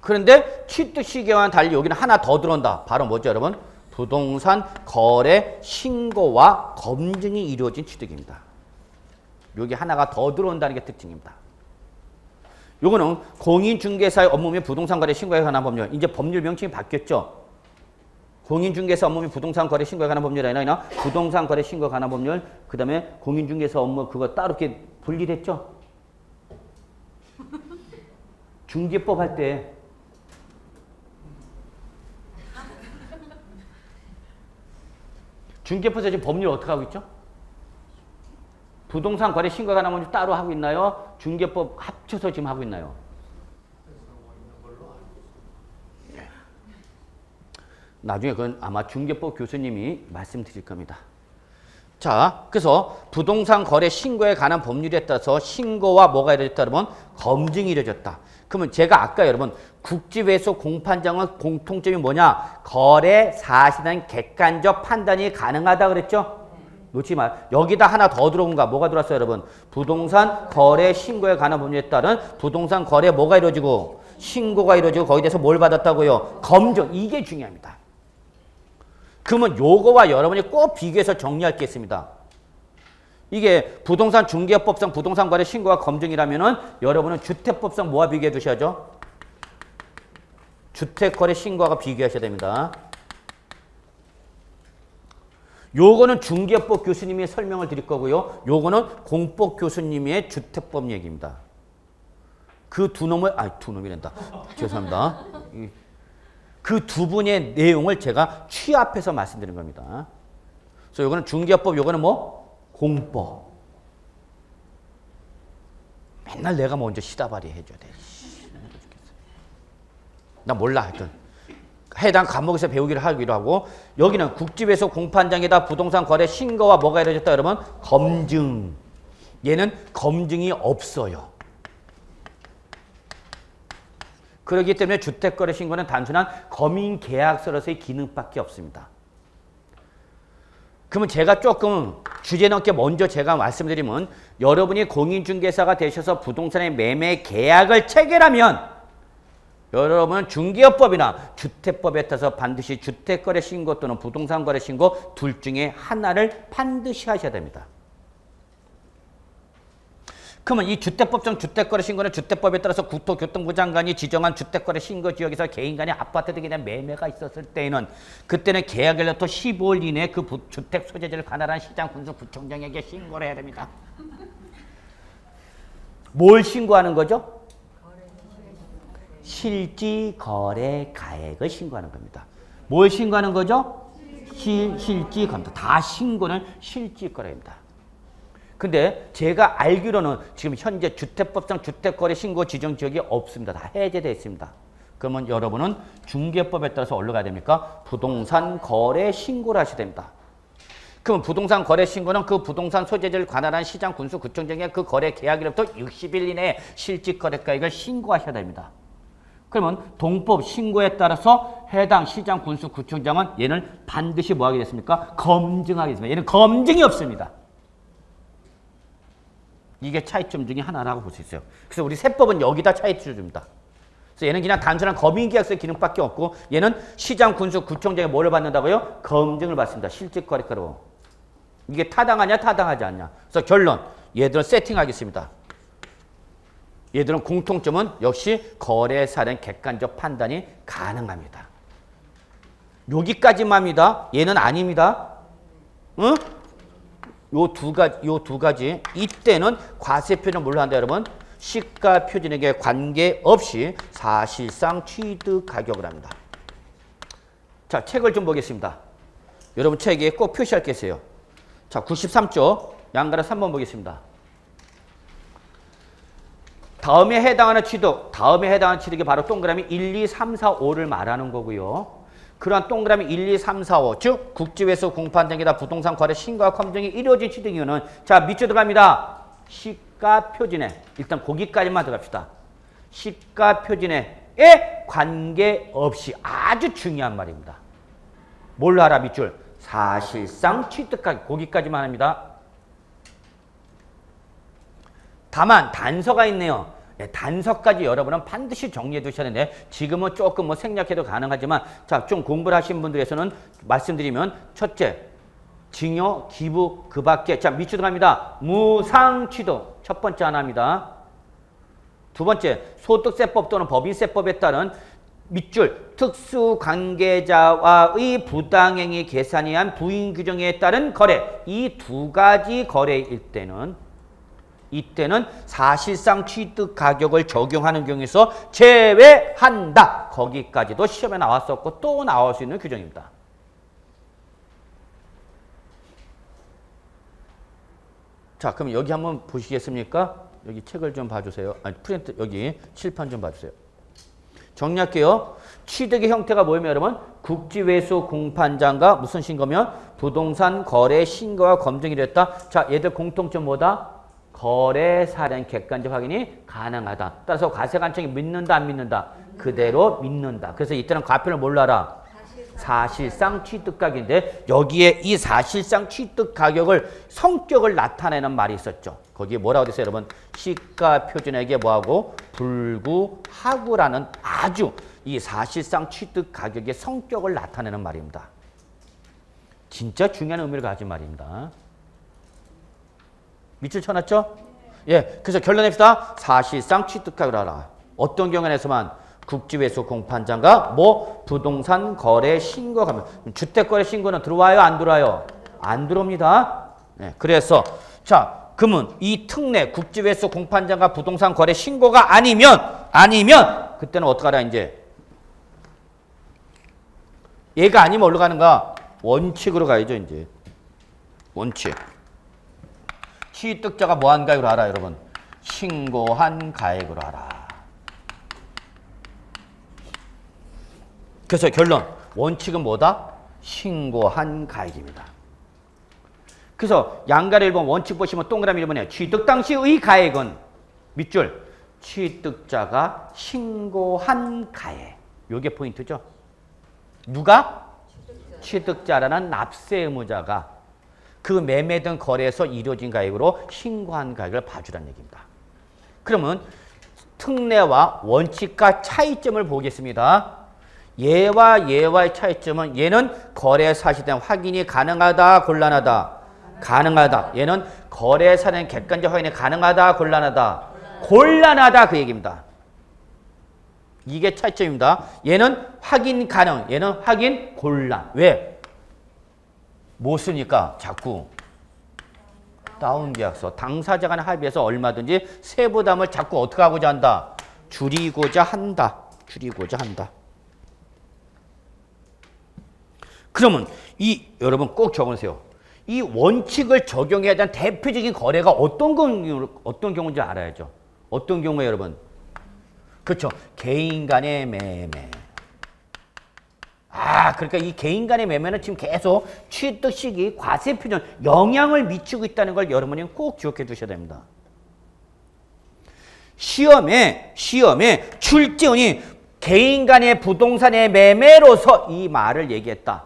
그런데 취득시기와는 달리 여기는 하나 더 들어온다. 바로 뭐죠 여러분? 부동산 거래 신고와 검증이 이루어진 취득입니다. 여기 하나가 더 들어온다는 게 특징입니다. 요거는 공인중개사의 업무 및 부동산 거래 신고에 관한 법률. 이제 법률 명칭이 바뀌었죠. 공인중개사 업무 및 부동산 거래 신고에 관한 법률이 아니라 부동산 거래 신고에 관한 법률, 그 다음에 공인중개사 업무 그거 따로 이렇게 분리됐죠. 중개법 할 때 중개법에서 지금 법률 어떻게 하고 있죠? 부동산 거래 신고에 관한 법률 따로 하고 있나요? 중개법 합쳐서 지금 하고 있나요? 나중에 그건 아마 중개법 교수님이 말씀드릴 겁니다. 자, 그래서 부동산 거래 신고에 관한 법률에 따라서 신고와 뭐가 이루어졌다 그러면 검증이 이루어졌다. 그러면 제가 아까 여러분 국지회수 공판장은 공통점이 뭐냐? 거래 사실에 대한 객관적 판단이 가능하다 그랬죠? 놓지 마. 여기다 하나 더 들어온가? 뭐가 들어왔어요 여러분? 부동산 거래 신고에 관한 법률에 따른 부동산 거래 뭐가 이루어지고 신고가 이루어지고 거기에 대해서 뭘 받았다고요? 검증. 이게 중요합니다. 그러면 요거와 여러분이 꼭 비교해서 정리할 게 있습니다. 이게 부동산 중개법상 부동산 거래 신고와 검증이라면은 여러분은 주택법상 뭐와 비교해 두셔야죠? 주택거래 신고와 비교하셔야 됩니다. 요거는 중개법 교수님이 설명을 드릴 거고요. 요거는 공법 교수님의 주택법 얘기입니다. 그 두 놈을, 두 놈이란다. 죄송합니다. 그 두 분의 내용을 제가 취합해서 말씀드린 겁니다. 그래서 요거는 중개법, 요거는 뭐? 공법. 맨날 내가 먼저 시다발이 해줘야 돼. 나 몰라 하여튼. 해당 과목에서 배우기를 하기로 하고 여기는 국지회수 공판장에다 부동산 거래 신고와 뭐가 이루어졌다 여러분? 검증. 얘는 검증이 없어요. 그렇기 때문에 주택거래 신고는 단순한 검인계약서로서의 기능밖에 없습니다. 그러면 제가 조금 주제 넘게 먼저 제가 말씀드리면 여러분이 공인중개사가 되셔서 부동산의 매매 계약을 체결하면 여러분은 중개업법이나 주택법에 따라서 반드시 주택거래 신고 또는 부동산 거래 신고 둘 중에 하나를 반드시 하셔야 됩니다. 그러면 이 주택법상 주택거래 신고는 주택법에 따라서 국토교통부 장관이 지정한 주택거래 신고 지역에서 개인 간의 아파트 등에 대한 매매가 있었을 때에는 그때는 계약일로부터 15일 이내에 그 주택 소재지를 관할한 시장 군수 구청장에게 신고를 해야 됩니다. 뭘 신고하는 거죠? 실지 거래 가액을 신고하는 겁니다. 뭘 신고하는 거죠? 실지 검토. 다 신고는 실지 거래입니다. 근데 제가 알기로는 지금 현재 주택법상 주택거래 신고 지정 지역이 없습니다. 다 해제되어 있습니다. 그러면 여러분은 중개법에 따라서 어디로 가야 됩니까? 부동산 거래 신고를 하셔야 됩니다. 그럼 부동산 거래 신고는 그 부동산 소재지를 관할한 시장 군수 구청장의 그 거래 계약일로부터 60일 이내에 실지 거래 가액을 신고하셔야 됩니다. 그러면 동법 신고에 따라서 해당 시장 군수 구청장은 얘는 반드시 뭐 하게 됐습니까? 검증하게 됐습니다. 얘는 검증이 없습니다. 이게 차이점 중에 하나라고 볼 수 있어요. 그래서 우리 세법은 여기다 차이점을 줍니다. 그래서 얘는 그냥 단순한 검인계약서의 기능밖에 없고 얘는 시장 군수 구청장이 뭐를 받는다고요? 검증을 받습니다. 실질거래가로. 이게 타당하냐 타당하지 않냐. 그래서 결론. 얘들은 세팅하겠습니다. 얘들은 공통점은 역시 거래사는 객관적 판단이 가능합니다. 여기까지만 합니다. 얘는 아닙니다. 응? 요 두 가지. 이때는 과세표는 뭘로 한다 여러분? 시가 표준액에 관계없이 사실상 취득 가격을 합니다. 자, 책을 좀 보겠습니다. 여러분 책에 꼭 표시할 게 있어요. 자, 93쪽. 양가로 3번 보겠습니다. 다음에 해당하는 취득이 바로 동그라미 1, 2, 3, 4, 5를 말하는 거고요. 그러한 동그라미 1, 2, 3, 4, 5, 즉 국지외수 공판장에다 부동산 거래 신고와 검증이 이루어진 취득 이유는 자, 밑줄 들어갑니다. 시가 표준에 일단 거기까지만 들어갑시다. 시가 표준에 관계없이 아주 중요한 말입니다. 뭘로 하라 밑줄? 사실상 취득가격 거기까지만 합니다. 다만 단서가 있네요. 네, 단서까지 여러분은 반드시 정리해 두셔야 되는데 지금은 조금 뭐 생략해도 가능하지만 자, 좀 공부를 하신 분들에서는 말씀드리면 첫째, 증여, 기부, 그 밖에 자, 밑줄 들어갑니다. 무상취득 첫 번째 하나입니다. 두 번째, 소득세법 또는 법인세법에 따른 밑줄 특수관계자와의 부당행위 계산에 의한 부인 규정에 따른 거래 이 두 가지 거래일 때는 이때는 사실상 취득 가격을 적용하는 경우에서 제외한다. 거기까지도 시험에 나왔었고 또 나올 수 있는 규정입니다. 자, 그럼 여기 한번 보시겠습니까? 여기 책을 좀 봐주세요. 아니, 프린트 여기 칠판 좀 봐주세요. 정리할게요. 취득의 형태가 뭐냐면 여러분 국지외수 공판장과 무슨 신고면 부동산 거래 신고와 검증이 됐다. 자, 얘들 공통점 뭐다? 거래 사례는 객관적 확인이 가능하다. 따라서 과세관청이 믿는다 안 믿는다? 그대로 믿는다. 그래서 이때는 과표를 뭘로 알아? 사실상 취득가격인데 여기에 이 사실상 취득가격을 성격을 나타내는 말이 있었죠. 거기에 뭐라고 됐어요 여러분? 시가 표준액에 뭐하고? 불구하고라는 아주 이 사실상 취득가격의 성격을 나타내는 말입니다. 진짜 중요한 의미를 가진 말입니다. 밑줄 쳐놨죠? 예, 그래서 결론 냅시다. 사실상 취득가격을 알아. 어떤 경우에서만 국지외수 공판장과 뭐 부동산 거래 신고가 가면 주택거래 신고는 들어와요? 안 들어와요? 안 들어옵니다. 네, 그래서 자 그러면 이 특례 국지외수 공판장과 부동산 거래 신고가 아니면 그때는 어떡하라 이제 얘가 아니면 어디로 가는가? 원칙으로 가야죠 이제. 원칙. 취득자가 뭐한 가액으로 알아 여러분? 신고한 가액으로 알아. 그래서 결론 원칙은 뭐다? 신고한 가액입니다. 그래서 양가를 1번 원칙 보시면 동그라미 1번에 취득 당시의 가액은 밑줄 취득자가 신고한 가액. 요게 포인트죠. 누가? 취득자라는 납세 의무자가 그 매매된 거래에서 이루어진 가액으로 신고한 가액을 봐주라는 얘기입니다. 그러면 특례와 원칙과 차이점을 보겠습니다. 얘와 얘와의 차이점은 얘는 거래 사실에 대한 확인이 가능하다, 곤란하다. 가능하다. 얘는 거래 사실에 대한 객관적 확인이 가능하다, 곤란하다. 곤란하다 그 얘기입니다. 이게 차이점입니다. 얘는 확인 가능, 얘는 확인 곤란. 왜? 뭐 쓰니까 자꾸 다운계약서 당사자 간의 합의해서 얼마든지 세부담을 자꾸 어떻게 하고자 한다? 줄이고자 한다. 줄이고자 한다. 그러면 여러분 꼭 적으세요. 이 원칙을 적용해야 되는 대표적인 거래가 어떤 경우인지 알아야죠. 어떤 경우에 여러분? 그렇죠. 개인 간의 매매. 그러니까 이 개인 간의 매매는 지금 계속 취득 시기 과세 표준 영향을 미치고 있다는 걸 여러분이 꼭 기억해 두셔야 됩니다. 시험에 출제원이 개인 간의 부동산의 매매로서 이 말을 얘기했다.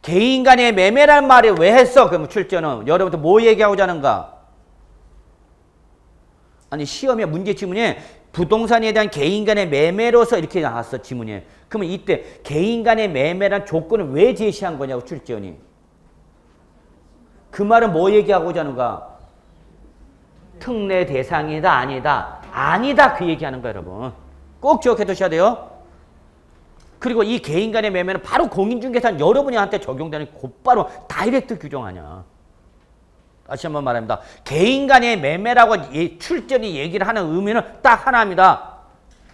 개인 간의 매매라는 말을 왜 했어? 그럼 출제원은 여러분들 뭐 얘기하고자 하는가? 아니 시험에 문제 지문에 부동산에 대한 개인 간의 매매로서 이렇게 나왔어 지문이. 그러면 이때 개인 간의 매매란 조건을 왜 제시한 거냐고 출제원이. 그 말은 뭐 얘기하고자 하는가? 특례 대상이다 아니다. 아니다 그 얘기하는 거예요 여러분. 꼭 기억해 두셔야 돼요. 그리고 이 개인 간의 매매는 바로 공인중개사 여러분한테 적용되는 곧바로 다이렉트 규정 아니야. 다시 한번 말합니다. 개인 간의 매매라고 출제원이 얘기를 하는 의미는 딱 하나입니다.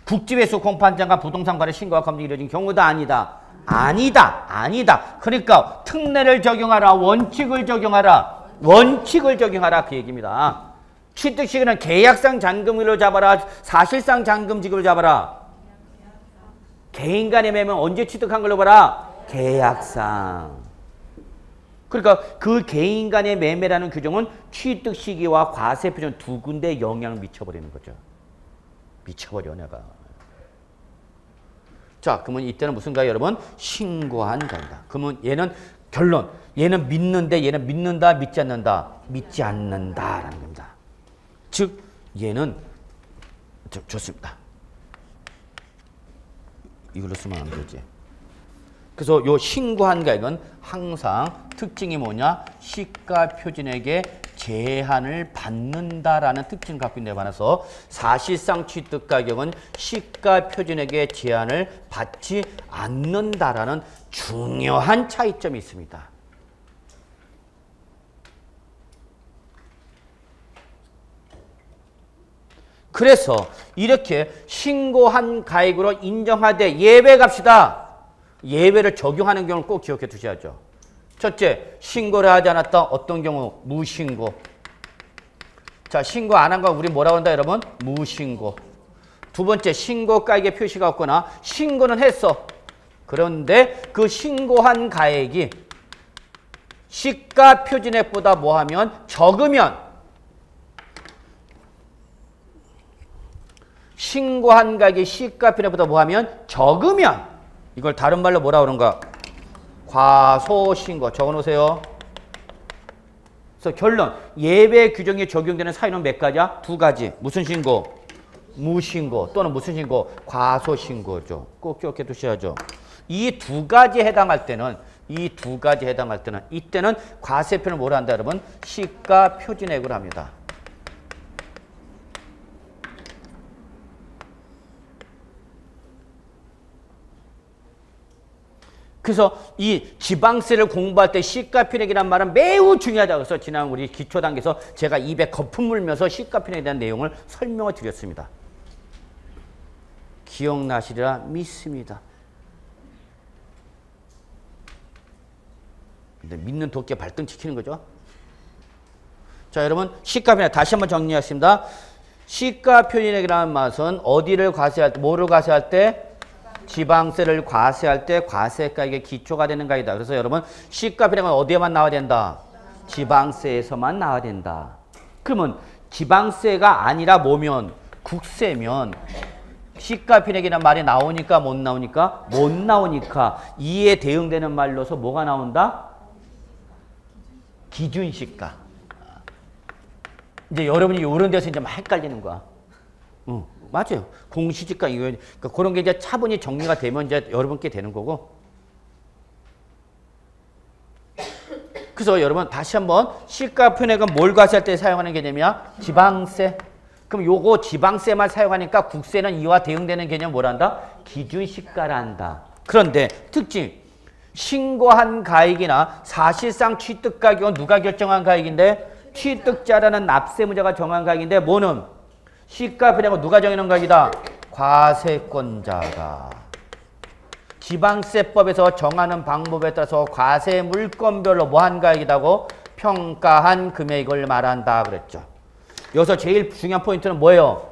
국지외수 공판장과 부동산 거래 신고와 검증이 이루어진 경우다 아니다. 아니다. 아니다. 그러니까 특례를 적용하라. 원칙을 적용하라. 원칙을 적용하라. 그 얘기입니다. 취득시기는 계약상 잔금으로 잡아라. 사실상 잔금 지급을 잡아라. 개인 간의 매매는 언제 취득한 걸로 봐라? 계약상. 그러니까 그 개인 간의 매매라는 규정은 취득 시기와 과세 표준 두 군데에 영향을 미쳐버리는 거죠. 미쳐버려 내가. 자, 그러면 이때는 무슨가요, 여러분? 신고한 가이다. 그러면 얘는 결론. 얘는 믿는데 얘는 믿는다, 믿지 않는다? 믿지 않는다라는 겁니다. 즉 얘는 좋습니다. 이걸로 쓰면 안 되지. 그래서 요 신고한 가액은 항상 특징이 뭐냐? 시가 표준액의 제한을 받는다라는 특징을 갖고 있는 데 반해서 사실상 취득 가격은 시가 표준액의 제한을 받지 않는다라는 중요한 차이점이 있습니다. 그래서 이렇게 신고한 가액으로 인정하되 예외 갑시다. 예외를 적용하는 경우를 꼭 기억해 두셔야죠. 첫째, 신고를 하지 않았다. 어떤 경우? 무신고. 자, 신고 안 한 거 우리 뭐라고 한다, 여러분? 무신고. 두 번째, 신고 가액의 표시가 없거나 신고는 했어. 그런데 그 신고한 가액이 시가 표준액보다 뭐하면 적으면 신고한 가액이 시가 표준액보다 뭐하면 적으면 이걸 다른 말로 뭐라 그런가? 과소신고. 적어놓으세요. 그래서 결론. 예외 규정이 적용되는 사유는 몇 가지야? 두 가지. 무슨 신고? 무신고. 또는 무슨 신고? 과소신고죠. 꼭 기억해 두셔야죠. 이 두 가지에 해당할 때는 이때는 과세표는 뭐라 한다, 여러분? 시가 표준액으로 합니다. 그래서 이 지방세를 공부할 때 시가표준액이라는 말은 매우 중요하다고 해서 지난 우리 기초 단계에서 제가 입에 거품 물면서 시가표준액에 대한 내용을 설명을 드렸습니다. 기억나시리라 믿습니다. 근데 믿는 도끼에 발등 지키는 거죠. 자, 여러분 시가표준액 다시 한번 정리하겠습니다. 시가표준액이라는 맛은 어디를 과세할 때, 뭐를 과세할 때? 지방세를 과세할 때 과세가액의 기초가 되는 가이다. 그래서 여러분 시가표준액은 어디에만 나와야 된다? 지방세에서만 나와야 된다. 그러면 지방세가 아니라 뭐면? 국세면 시가표준액이라는 말이 나오니까 못 나오니까? 못 나오니까 이에 대응되는 말로서 뭐가 나온다? 기준시가. 이제 여러분이 이런 데서 이제 막 헷갈리는 거야. 맞아요. 공시지가 이거 그러니까 그런 게 이제 차분히 정리가 되면 이제 여러분께 되는 거고. 그래서 여러분 다시 한번 시가표준액은 뭘 과세할 때 사용하는 개념이야? 지방세. 그럼 요거 지방세만 사용하니까 국세는 이와 대응되는 개념 뭐란다? 기준시가라 한다. 그런데 특징 신고한 가액이나 사실상 취득가격은 누가 결정한 가액인데 취득자라는 납세무자가 정한 가액인데 뭐는? 시가표준액은 누가 정해놓은 가격이다? 과세권자가. 지방세법에서 정하는 방법에 따라서 과세 물건별로 뭐한 가액이다고? 평가한 금액을 말한다 그랬죠. 여기서 제일 중요한 포인트는 뭐예요?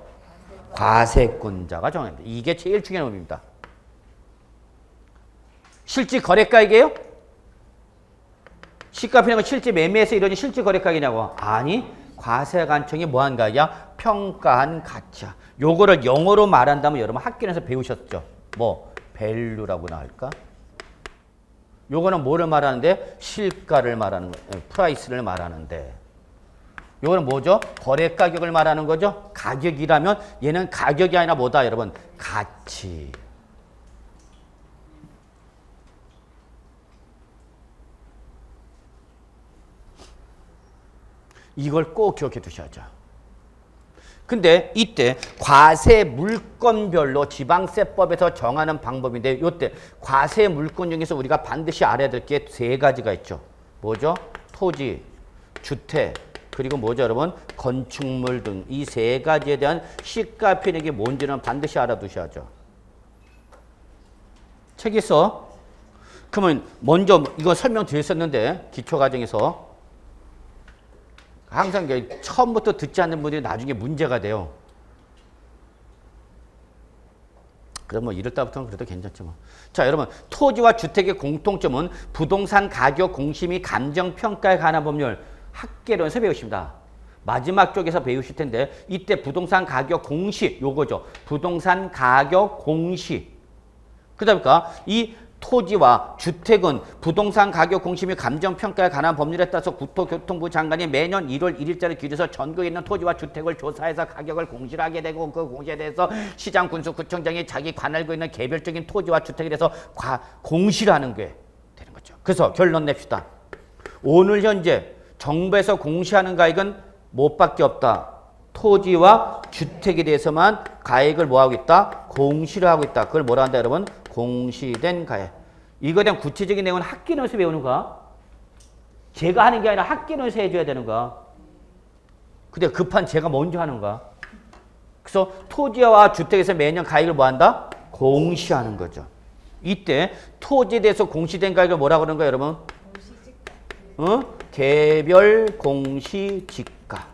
과세권자가 정합니다. 이게 제일 중요한 의미입니다. 실질 거래가액이에요? 시가표준액은 실제 매매에서 이루어진 실질 거래가액이냐고? 아니. 과세관청이 뭐한 가액이야? 평가한 가치야. 요거를 영어로 말한다면 여러분 학교에서 배우셨죠? 뭐 value라고 나올까? 요거는 뭐를 말하는데? 실가를 말하는 거예요. 프라이스를 말하는데. 요거는 뭐죠? 거래 가격을 말하는 거죠? 가격이라면 얘는 가격이 아니라 뭐다, 여러분? 가치. 이걸 꼭 기억해 두셔야죠. 근데 이때 과세 물건별로 지방세법에서 정하는 방법인데 이때 과세 물건 중에서 우리가 반드시 알아야 될 게 세 가지가 있죠. 뭐죠? 토지, 주택, 그리고 뭐죠, 여러분? 건축물 등 이 세 가지에 대한 시가표준액이 뭔지는 반드시 알아두셔야죠. 책에서 그러면 먼저 이거 설명드렸었는데 기초과정에서 항상 처음부터 듣지 않는 분들이 나중에 문제가 돼요. 그럼 뭐 이럴때부터는 그래도 괜찮죠. 뭐. 자, 여러분 토지와 주택의 공통점은 부동산 가격 공시 및 감정평가에 관한 법률 학계론에서 배우십니다. 마지막 쪽에서 배우실 텐데 이때 부동산 가격 공시 요거죠. 부동산 가격 공시. 그러니까 이 토지와 주택은 부동산 가격 공시 및 감정평가에 관한 법률에 따라서 국토교통부 장관이 매년 1월 1일자를 기준해서 전국에 있는 토지와 주택을 조사해서 가격을 공시를 하게 되고 그 공시에 대해서 시장, 군수, 구청장이 자기 관할고 있는 개별적인 토지와 주택에 대해서 공시를 하는 게 되는 거죠. 그래서 결론 냅시다. 오늘 현재 정부에서 공시하는 가액은 뭐밖에 없다. 토지와 주택에 대해서만 가액을 뭐하고 있다? 공시를 하고 있다. 그걸 뭐라 한다 여러분? 공시된 가액. 이거에 대한 구체적인 내용은 학기론에서 배우는 거야. 제가 하는 게 아니라 학기론에서 해줘야 되는 거야. 근데 급한 제가 먼저 하는 거야. 그래서 토지와 주택에서 매년 가액을 뭐 한다? 공시하는 거죠. 이때 토지에 대해서 공시된 가액을 뭐라고 그러는 거야 여러분? 개별 공시지가.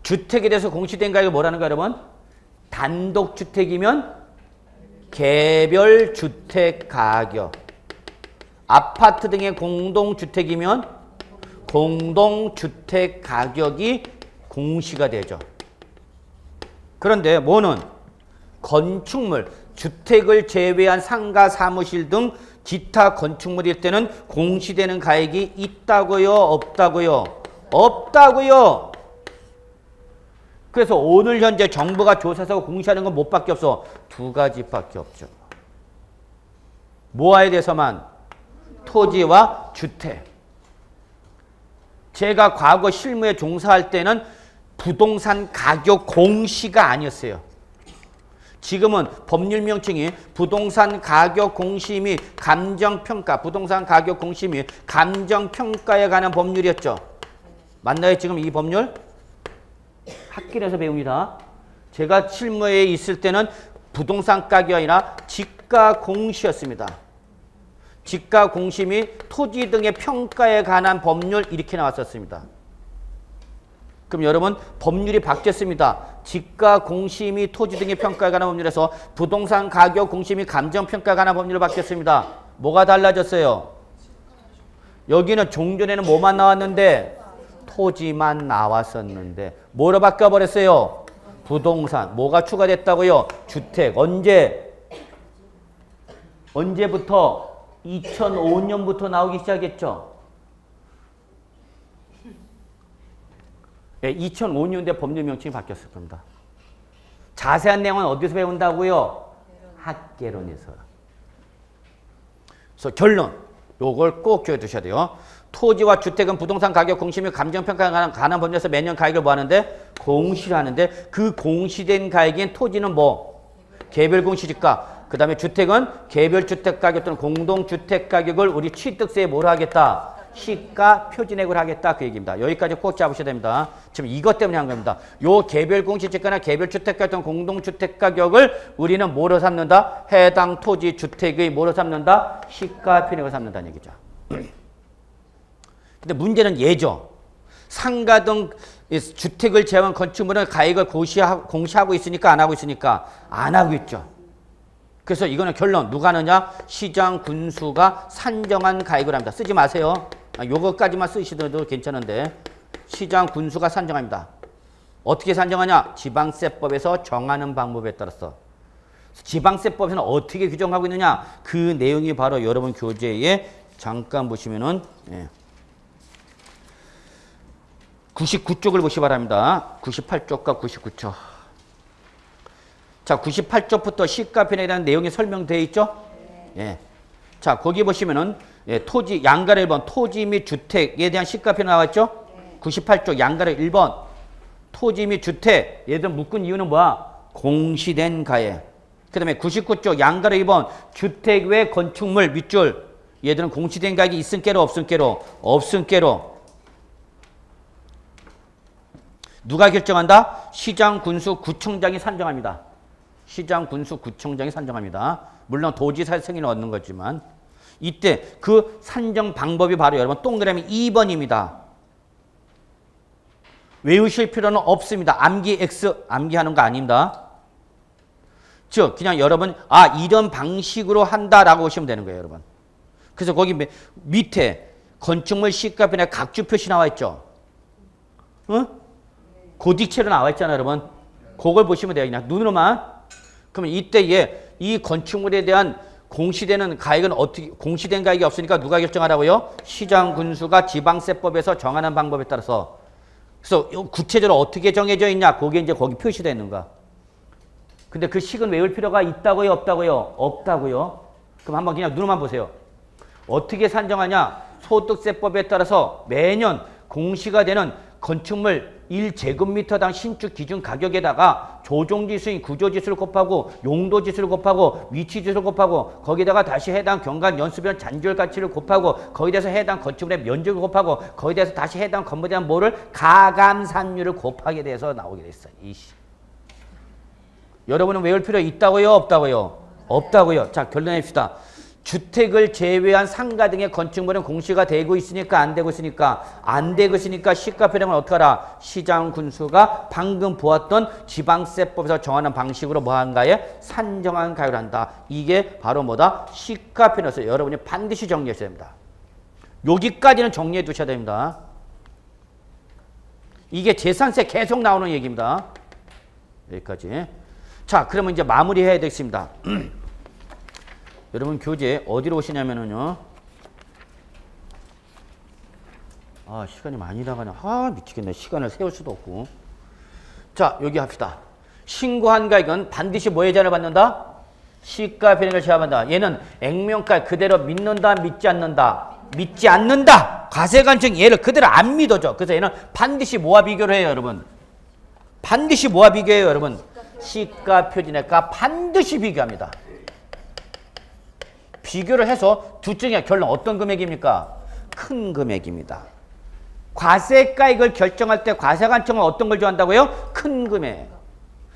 주택에 대해서 공시된 가격이 뭐라는 거야 여러분? 단독주택이면 개별주택가격. 아파트 등의 공동주택이면 공동주택가격이 공시가 되죠. 그런데 뭐는 건축물, 주택을 제외한 상가, 사무실 등 기타 건축물일 때는 공시되는 가액이 있다고요? 없다고요? 없다고요. 그래서 오늘 현재 정부가 조사해서 공시하는 건 뭐밖에 없어? 두 가지밖에 없죠. 뭐에 대해서만? 토지와 주택. 제가 과거 실무에 종사할 때는 부동산 가격 공시가 아니었어요. 지금은 법률 명칭이 부동산 가격 공시 및 감정평가, 부동산 가격 공시 및 감정평가에 관한 법률이었죠. 맞나요? 지금 이 법률? 학기에서 배웁니다. 제가 실무에 있을 때는 부동산 가격이 아니라 지가 공시였습니다. 지가 공시 및 토지 등의 평가에 관한 법률 이렇게 나왔었습니다. 그럼 여러분 법률이 바뀌었습니다. 지가 공시 및 토지 등의 평가에 관한 법률에서 부동산 가격 공시 및 감정평가에 관한 법률로 바뀌었습니다. 뭐가 달라졌어요? 여기는 종전에는 뭐만 나왔는데? 토지만 나왔었는데 뭐로 바뀌어버렸어요? 부동산. 뭐가 추가됐다고요? 주택. 언제부터? 2005년부터 나오기 시작했죠. 네, 2005년대 법률 명칭이 바뀌었을 겁니다. 자세한 내용은 어디서 배운다고요? 학계론에서. 그래서 결론. 요걸 꼭 기억해 두셔야 돼요. 토지와 주택은 부동산 가격 공시 및 감정평가에 관한 법률에서 매년 가액을 뭐 하는데? 공시를 하는데 그 공시된 가액인 토지는 뭐? 개별 공시지가. 그 다음에 주택은 개별 주택 가격 또는 공동주택 가격을 우리 취득세에 뭘 하겠다? 시가 표준액을 하겠다. 그 얘기입니다. 여기까지 꼭 잡으셔야 됩니다. 지금 이것 때문에 한 겁니다. 요 개별 공시지가나 개별 주택 가격 또는 공동주택 가격을 우리는 뭐로 삼는다? 해당 토지 주택의 뭐로 삼는다? 시가 표준액을 삼는다는 얘기죠. 근데 문제는 얘죠. 상가 등 주택을 제외한 건축물은 가액을 공시하고 있으니까 안 하고 있으니까 안 하고 있죠. 그래서 이거는 결론 누가 하느냐? 시장 군수가 산정한 가액을 합니다. 쓰지 마세요. 요거까지만 쓰시더라도 괜찮은데 시장 군수가 산정합니다. 어떻게 산정하냐? 지방세법에서 정하는 방법에 따라서. 지방세법에서는 어떻게 규정하고 있느냐? 그 내용이 바로 여러분 교재에 잠깐 보시면은 99쪽을 보시기 바랍니다. 98쪽과 99쪽. 자, 98쪽부터 시가편에 대한 내용이 설명되어 있죠? 예. 자, 거기 보시면은 토지 양가를 1번 토지 및 주택에 대한 시가편이 나왔죠? 98쪽 양가를 1번 토지 및 주택. 얘들 묶은 이유는 뭐야? 공시된 가액. 그 다음에 99쪽 양가를 2번 주택 외 건축물 밑줄. 얘들은 공시된 가액이 있은 깨로 없은 깨로? 없은 깨로. 누가 결정한다? 시장, 군수, 구청장이 산정합니다. 시장, 군수, 구청장이 산정합니다. 물론 도지사의 승인을 얻는 거지만 이때 그 산정 방법이 바로 여러분 동그라미 2번입니다. 외우실 필요는 없습니다. 암기 X, 암기하는 거 아닙니다. 즉 그냥 여러분 이런 방식으로 한다라고 보시면 되는 거예요, 여러분. 그래서 거기 밑에 건축물 시가편에 각주 표시 나와 있죠. 고딕체로 나와 있잖아요, 여러분. 그걸 보시면 돼요. 그냥 눈으로만. 그러면 이때 이 건축물에 대한 공시되는 가액은 어떻게, 공시된 가액이 없으니까 누가 결정하라고요? 시장 군수가 지방세법에서 정하는 방법에 따라서. 그래서 구체적으로 어떻게 정해져 있냐? 그게 이제 거기 표시되어 있는 거야. 근데 그 식은 외울 필요가 있다고요? 없다고요? 없다고요. 그럼 한번 그냥 눈으로만 보세요. 어떻게 산정하냐? 소득세법에 따라서 매년 공시가 되는 건축물 1제곱미터당 신축 기준 가격에다가 조종지수인 구조지수를 곱하고 용도지수를 곱하고 위치지수를 곱하고 거기다가 다시 해당 경관 연수변 잔존 가치를 곱하고 거기에 대해서 해당 건축물의 면적을 곱하고 거기에 대해서 다시 해당 건물에 대한 뭐를 가감산율을 곱하게 돼서 나오게 됐어요. 여러분은 외울 필요 있다고요? 없다고요? 없다고요. 자, 결론 냅시다. 주택을 제외한 상가 등의 건축물은 공시가 되고 있으니까 안 되고 있으니까 안 되고 있으니까 시가표량을 어떻게 하라? 시장 군수가 방금 보았던 지방세법에서 정하는 방식으로 뭐한가에 산정한 가격을 한다. 이게 바로 뭐다? 시가표라서 여러분이 반드시 정리하셔야 됩니다. 여기까지는 정리해 두셔야 됩니다. 이게 재산세 계속 나오는 얘기입니다. 여기까지. 자, 그러면 이제 마무리해야 되겠습니다. 여러분 교재 어디로 오시냐면은요. 시간이 많이 나가네. 미치겠네. 시간을 세울 수도 없고. 자, 여기 합시다. 신고한 가액은 반드시 뭐의 제한을 받는다? 시가편익을 제한한다. 얘는 액면가 그대로 믿는다, 믿지 않는다. 믿지 않는다. 과세관청 얘를 그대로 안 믿어줘. 그래서 얘는 반드시 뭐와 비교를 해요, 여러분? 반드시 뭐와 비교해요, 여러분? 시가표준액과 반드시 비교합니다. 비교를 해서 둘 중에 결론 어떤 금액입니까? 큰 금액입니다. 과세가액을 결정할 때 과세관청은 어떤 걸 좋아한다고요? 큰 금액.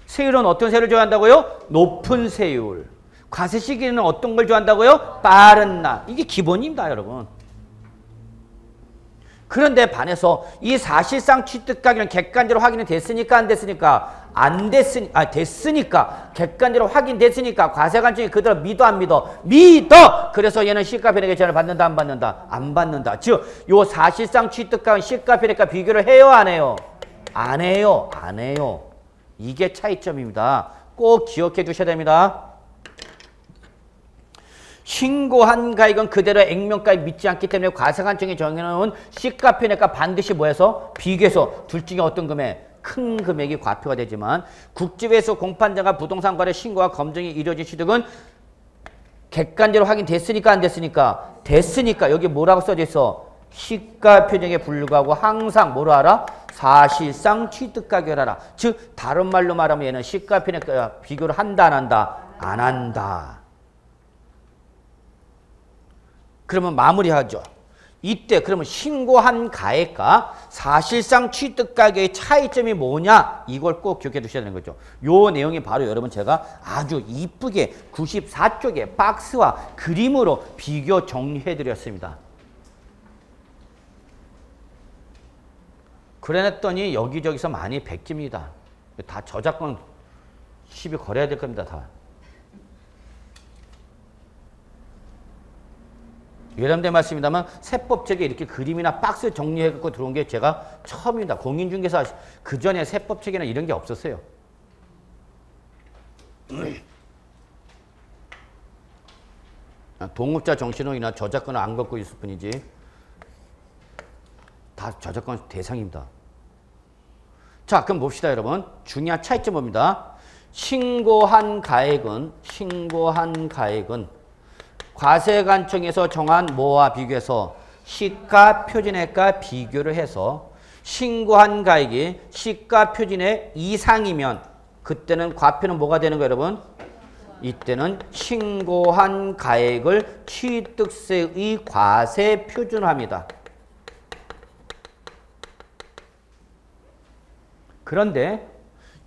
세율은 어떤 세율을 좋아한다고요? 높은 세율. 과세 시기는 어떤 걸 좋아한다고요? 빠른 날. 이게 기본입니다, 여러분. 그런데 반해서 이 사실상 취득가격은 객관적으로 확인이 됐으니까 안 됐으니까? 안 됐으니까, 됐으니까. 객관적으로 확인됐으니까 과세관청이 그대로 믿어 안 믿어? 믿어! 그래서 얘는 시가편익의 제한을 받는다 안 받는다? 안 받는다. 즉, 요 사실상 취득가격은 시가편익과 비교를 해요 안 해요? 안 해요. 안 해요. 이게 차이점입니다. 꼭 기억해 두셔야 됩니다. 신고한 가액은 그대로 액면가액 믿지 않기 때문에 과세관청이 정해놓은 시가편익과 반드시 뭐해서 비교해서 둘 중에 어떤 금액? 큰 금액이 과표가 되지만 국지회수 공판장과 부동산 거래 신고와 검증이 이루어진 취득은 객관적으로 확인됐으니까 안 됐으니까? 됐으니까 여기 뭐라고 써져 있어? 시가편익에 불구하고 항상 뭐로 하라? 사실상 취득가격을 하라. 즉 다른 말로 말하면 얘는 시가편익과 비교를 한다 안 한다? 안 한다. 그러면 마무리하죠. 이때 그러면 신고한 가액과 사실상 취득가격의 차이점이 뭐냐? 이걸 꼭 기억해 두셔야 되는 거죠. 요 내용이 바로 여러분 제가 아주 이쁘게 94쪽의 박스와 그림으로 비교 정리해 드렸습니다. 그래놨더니 여기저기서 많이 백지입니다. 다 저작권 시비 걸어야 될 겁니다. 다. 예람된 말씀입니다만 세법책에 이렇게 그림이나 박스 정리해갖고 들어온 게 제가 처음입니다. 공인중개사 그전에 세법책에는 이런 게 없었어요. 동업자 정신호이나 저작권을 안 갖고 있을 뿐이지 다 저작권 대상입니다. 자, 그럼 봅시다, 여러분. 중요한 차이점 봅니다. 신고한 가액은 과세관청에서 정한 뭐와 비교해서 시가표준액과 비교를 해서 신고한 가액이 시가표준액 이상이면 그때는 과표는 뭐가 되는 거예요, 여러분? 이때는 신고한 가액을 취득세의 과세 표준화합니다. 그런데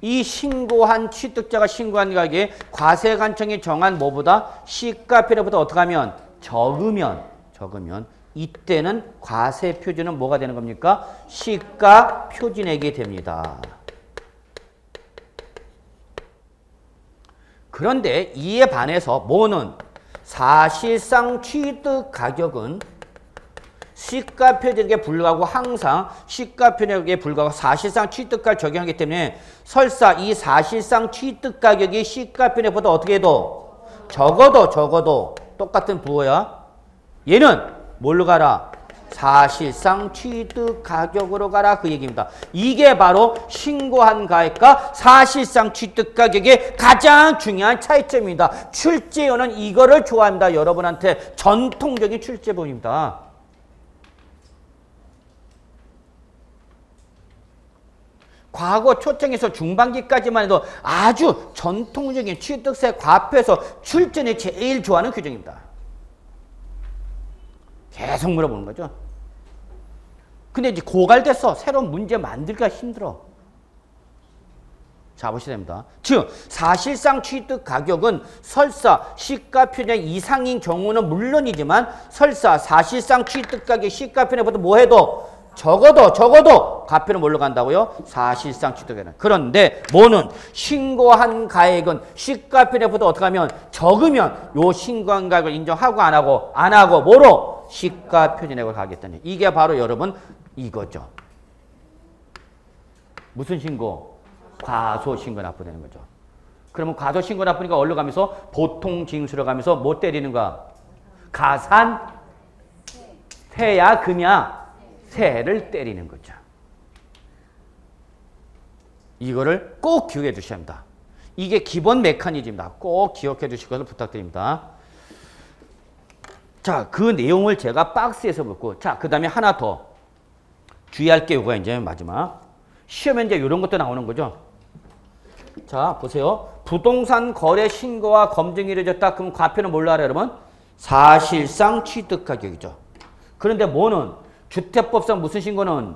이 신고한 취득자가 신고한 가격에 과세관청이 정한 뭐보다 시가표준보다 어떻게 하면 적으면 이때는 과세 표준은 뭐가 되는 겁니까? 시가 표준액이 됩니다. 그런데 이에 반해서 뭐는 사실상 취득 가격은 시가 표준액에 불과하고 항상 시가 표준액에 불과하고 사실상 취득가를 적용하기 때문에 설사 이 사실상 취득 가격이 시가 표준액보다 어떻게 해도 적어도 똑같은 부호야. 얘는 뭘로 가라? 사실상 취득 가격으로 가라 그 얘기입니다. 이게 바로 신고한 가액과 사실상 취득 가격의 가장 중요한 차이점입니다. 출제원은 이거를 좋아합니다. 여러분한테 전통적인 출제본입니다. 과거 초청에서 중반기까지만 해도 아주 전통적인 취득세 과표에서 출제원이 제일 좋아하는 규정입니다. 계속 물어보는 거죠. 근데 이제 고갈됐어. 새로운 문제 만들기가 힘들어. 자, 보시면 됩니다. 즉, 사실상 취득 가격은 설사 시가표준액 이상인 경우는 물론이지만 설사 사실상 취득 가격 시가표준액보다 뭐 해도 적어도 과표는 뭘로 간다고요? 사실상 취득액은. 그런데 뭐는 신고한 가액은 시가표준액보다 어떻게 하면 적으면 요 신고한 가액을 인정하고 안 하고 뭐로? 시가표준액을 가겠다니. 이게 바로 여러분 이거죠. 무슨 신고? 과소신고 납부되는 거죠. 그러면 과소신고 납부니까 어디로 가면서 보통 징수로 가면서 뭐 때리는 거야? 가산, 세야, 금야, 세를 때리는 거죠. 이거를 꼭 기억해 주셔야 합니다. 이게 기본 메커니즘입니다. 꼭 기억해 주실 것을 부탁드립니다. 자, 그 내용을 제가 박스에서 볼고, 자, 그 다음에 하나 더 주의할 게 이거가 이제 마지막. 시험에 이제 이런 것도 나오는 거죠. 자, 보세요. 부동산 거래 신고와 검증이 이루어졌다. 그럼 과표는 뭘로 알아요, 여러분? 사실상 취득 가격이죠. 그런데 뭐는? 주택법상 무슨 신고는?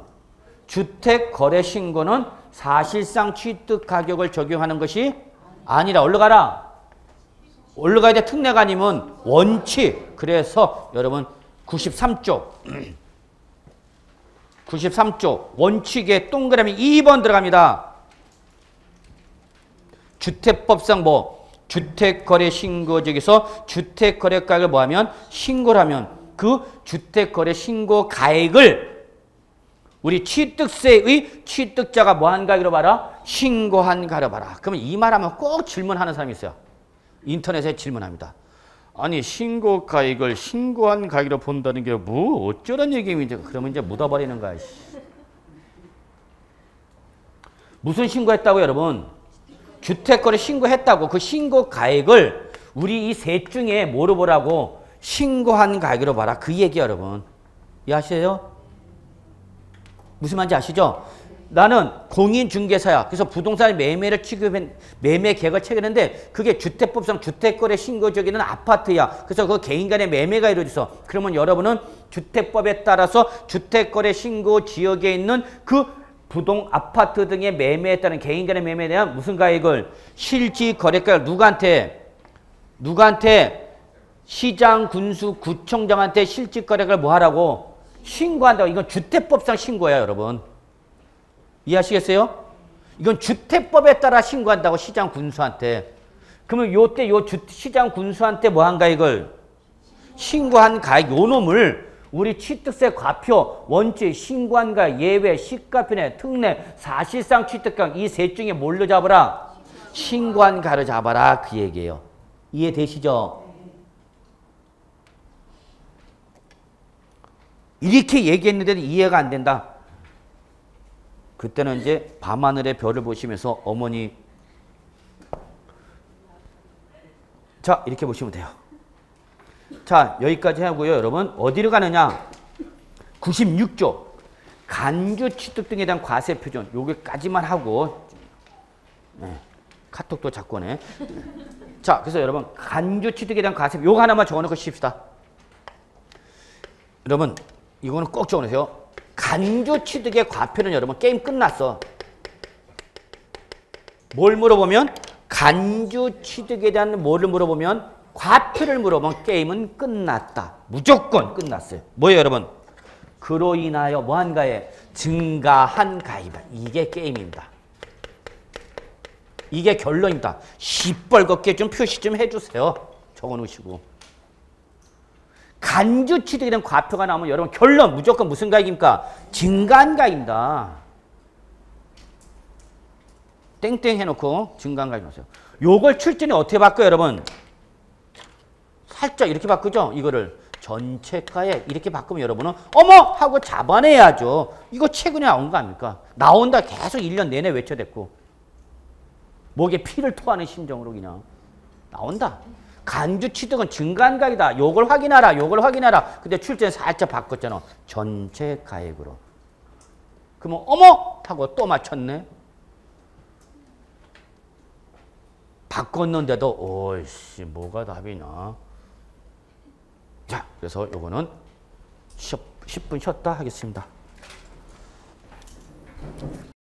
주택 거래 신고는 사실상 취득 가격을 적용하는 것이 아니라 어디로 가라? 올라가야 돼. 특례가 아니면 원칙. 그래서 여러분 93쪽 93쪽 원칙에 동그라미 2번 들어갑니다. 주택법상 뭐 주택거래 신고적에서 주택거래가액을 뭐하면 신고를 하면 그 주택거래 신고 가액을 우리 취득세의 취득자가 뭐한 가액으로 봐라? 신고한 가액으로 봐라. 그러면 이 말하면 꼭 질문하는 사람이 있어요. 인터넷에 질문합니다. 아니 신고가액을 신고한 가액으로 본다는 게 뭐 어쩌란 얘기입니까? 그러면 이제 묻어버리는 거야. 무슨 신고했다고 여러분? 주택거래 신고했다고. 그 신고가액을 우리 이 셋 중에 뭐로 보라고? 신고한 가액으로 봐라. 그 얘기 여러분. 이해하세요? 무슨 말인지 아시죠? 나는 공인중개사야. 그래서 부동산 매매를 매매 계약을 체결했는데 그게 주택법상 주택거래 신고적에는 아파트야. 그래서 그 개인 간의 매매가 이루어져서 그러면 여러분은 주택법에 따라서 주택거래 신고 지역에 있는 그 부동 아파트 등의 매매에 따른 개인 간의 매매에 대한 무슨 가액을 실지 거래가를 누구한테 시장 군수 구청장한테 실지 거래가를 뭐 하라고 신고한다고. 이건 주택법상 신고야 여러분. 이해하시겠어요? 이건 주택법에 따라 신고한다고 시장 군수한테. 그러면 요때 시장 군수한테 뭐 한 가액을 신고한 가액 요 놈을 우리 취득세 과표 원칙 신고한 가액 예외 시가표내 특례 사실상 취득가액 이 셋 중에 뭘로 잡아라? 신고한 가액을 잡아라 그 얘기예요. 이해되시죠? 이렇게 얘기했는데도 이해가 안 된다. 그때는 이제 밤하늘의 별을 보시면서 어머니 자 이렇게 보시면 돼요. 자 여기까지 하고요. 여러분 어디로 가느냐? 96조 간주 취득 등에 대한 과세 표준 여기까지만 하고 네, 카톡도 자꾸 오네. 자 그래서 여러분 간주 취득에 대한 과세 요거 하나만 적어놓고 씁시다. 여러분 이거는 꼭 적어놓으세요. 간주 취득의 과표는 여러분 게임 끝났어. 뭘 물어보면 간주 취득에 대한 뭐를 물어보면 과표를 물어보면 게임은 끝났다. 무조건 끝났어요. 뭐예요, 여러분? 그로 인하여 뭐한가에 증가한 가입. 이게 게임입니다. 이게 결론입니다. 시뻘겋게 좀 표시 좀 해주세요. 적어놓으시고. 간주 취득에 대한 과표가 나오면 여러분 결론 무조건 무슨 가입입니까? 증가한 가입입니다. 땡땡 해놓고 증가한 가입 넣으세요. 요걸 출전이 어떻게 바꿔요, 여러분? 살짝 이렇게 바꾸죠? 이거를 전체가에 이렇게 바꾸면 여러분은 어머! 하고 잡아내야죠. 이거 최근에 나온 거 아닙니까? 나온다 계속 1년 내내 외쳐댔고 목에 피를 토하는 심정으로 그냥 나온다. 간주 취득은 증가한 가입이다. 요걸 확인하라. 요걸 확인하라. 근데 출전 살짝 바꿨잖아. 전체 가액으로. 그러면 어머! 하고 또 맞췄네. 바꿨는데도 오이씨 뭐가 답이냐. 자, 그래서 요거는 10분 쉬었다 하겠습니다.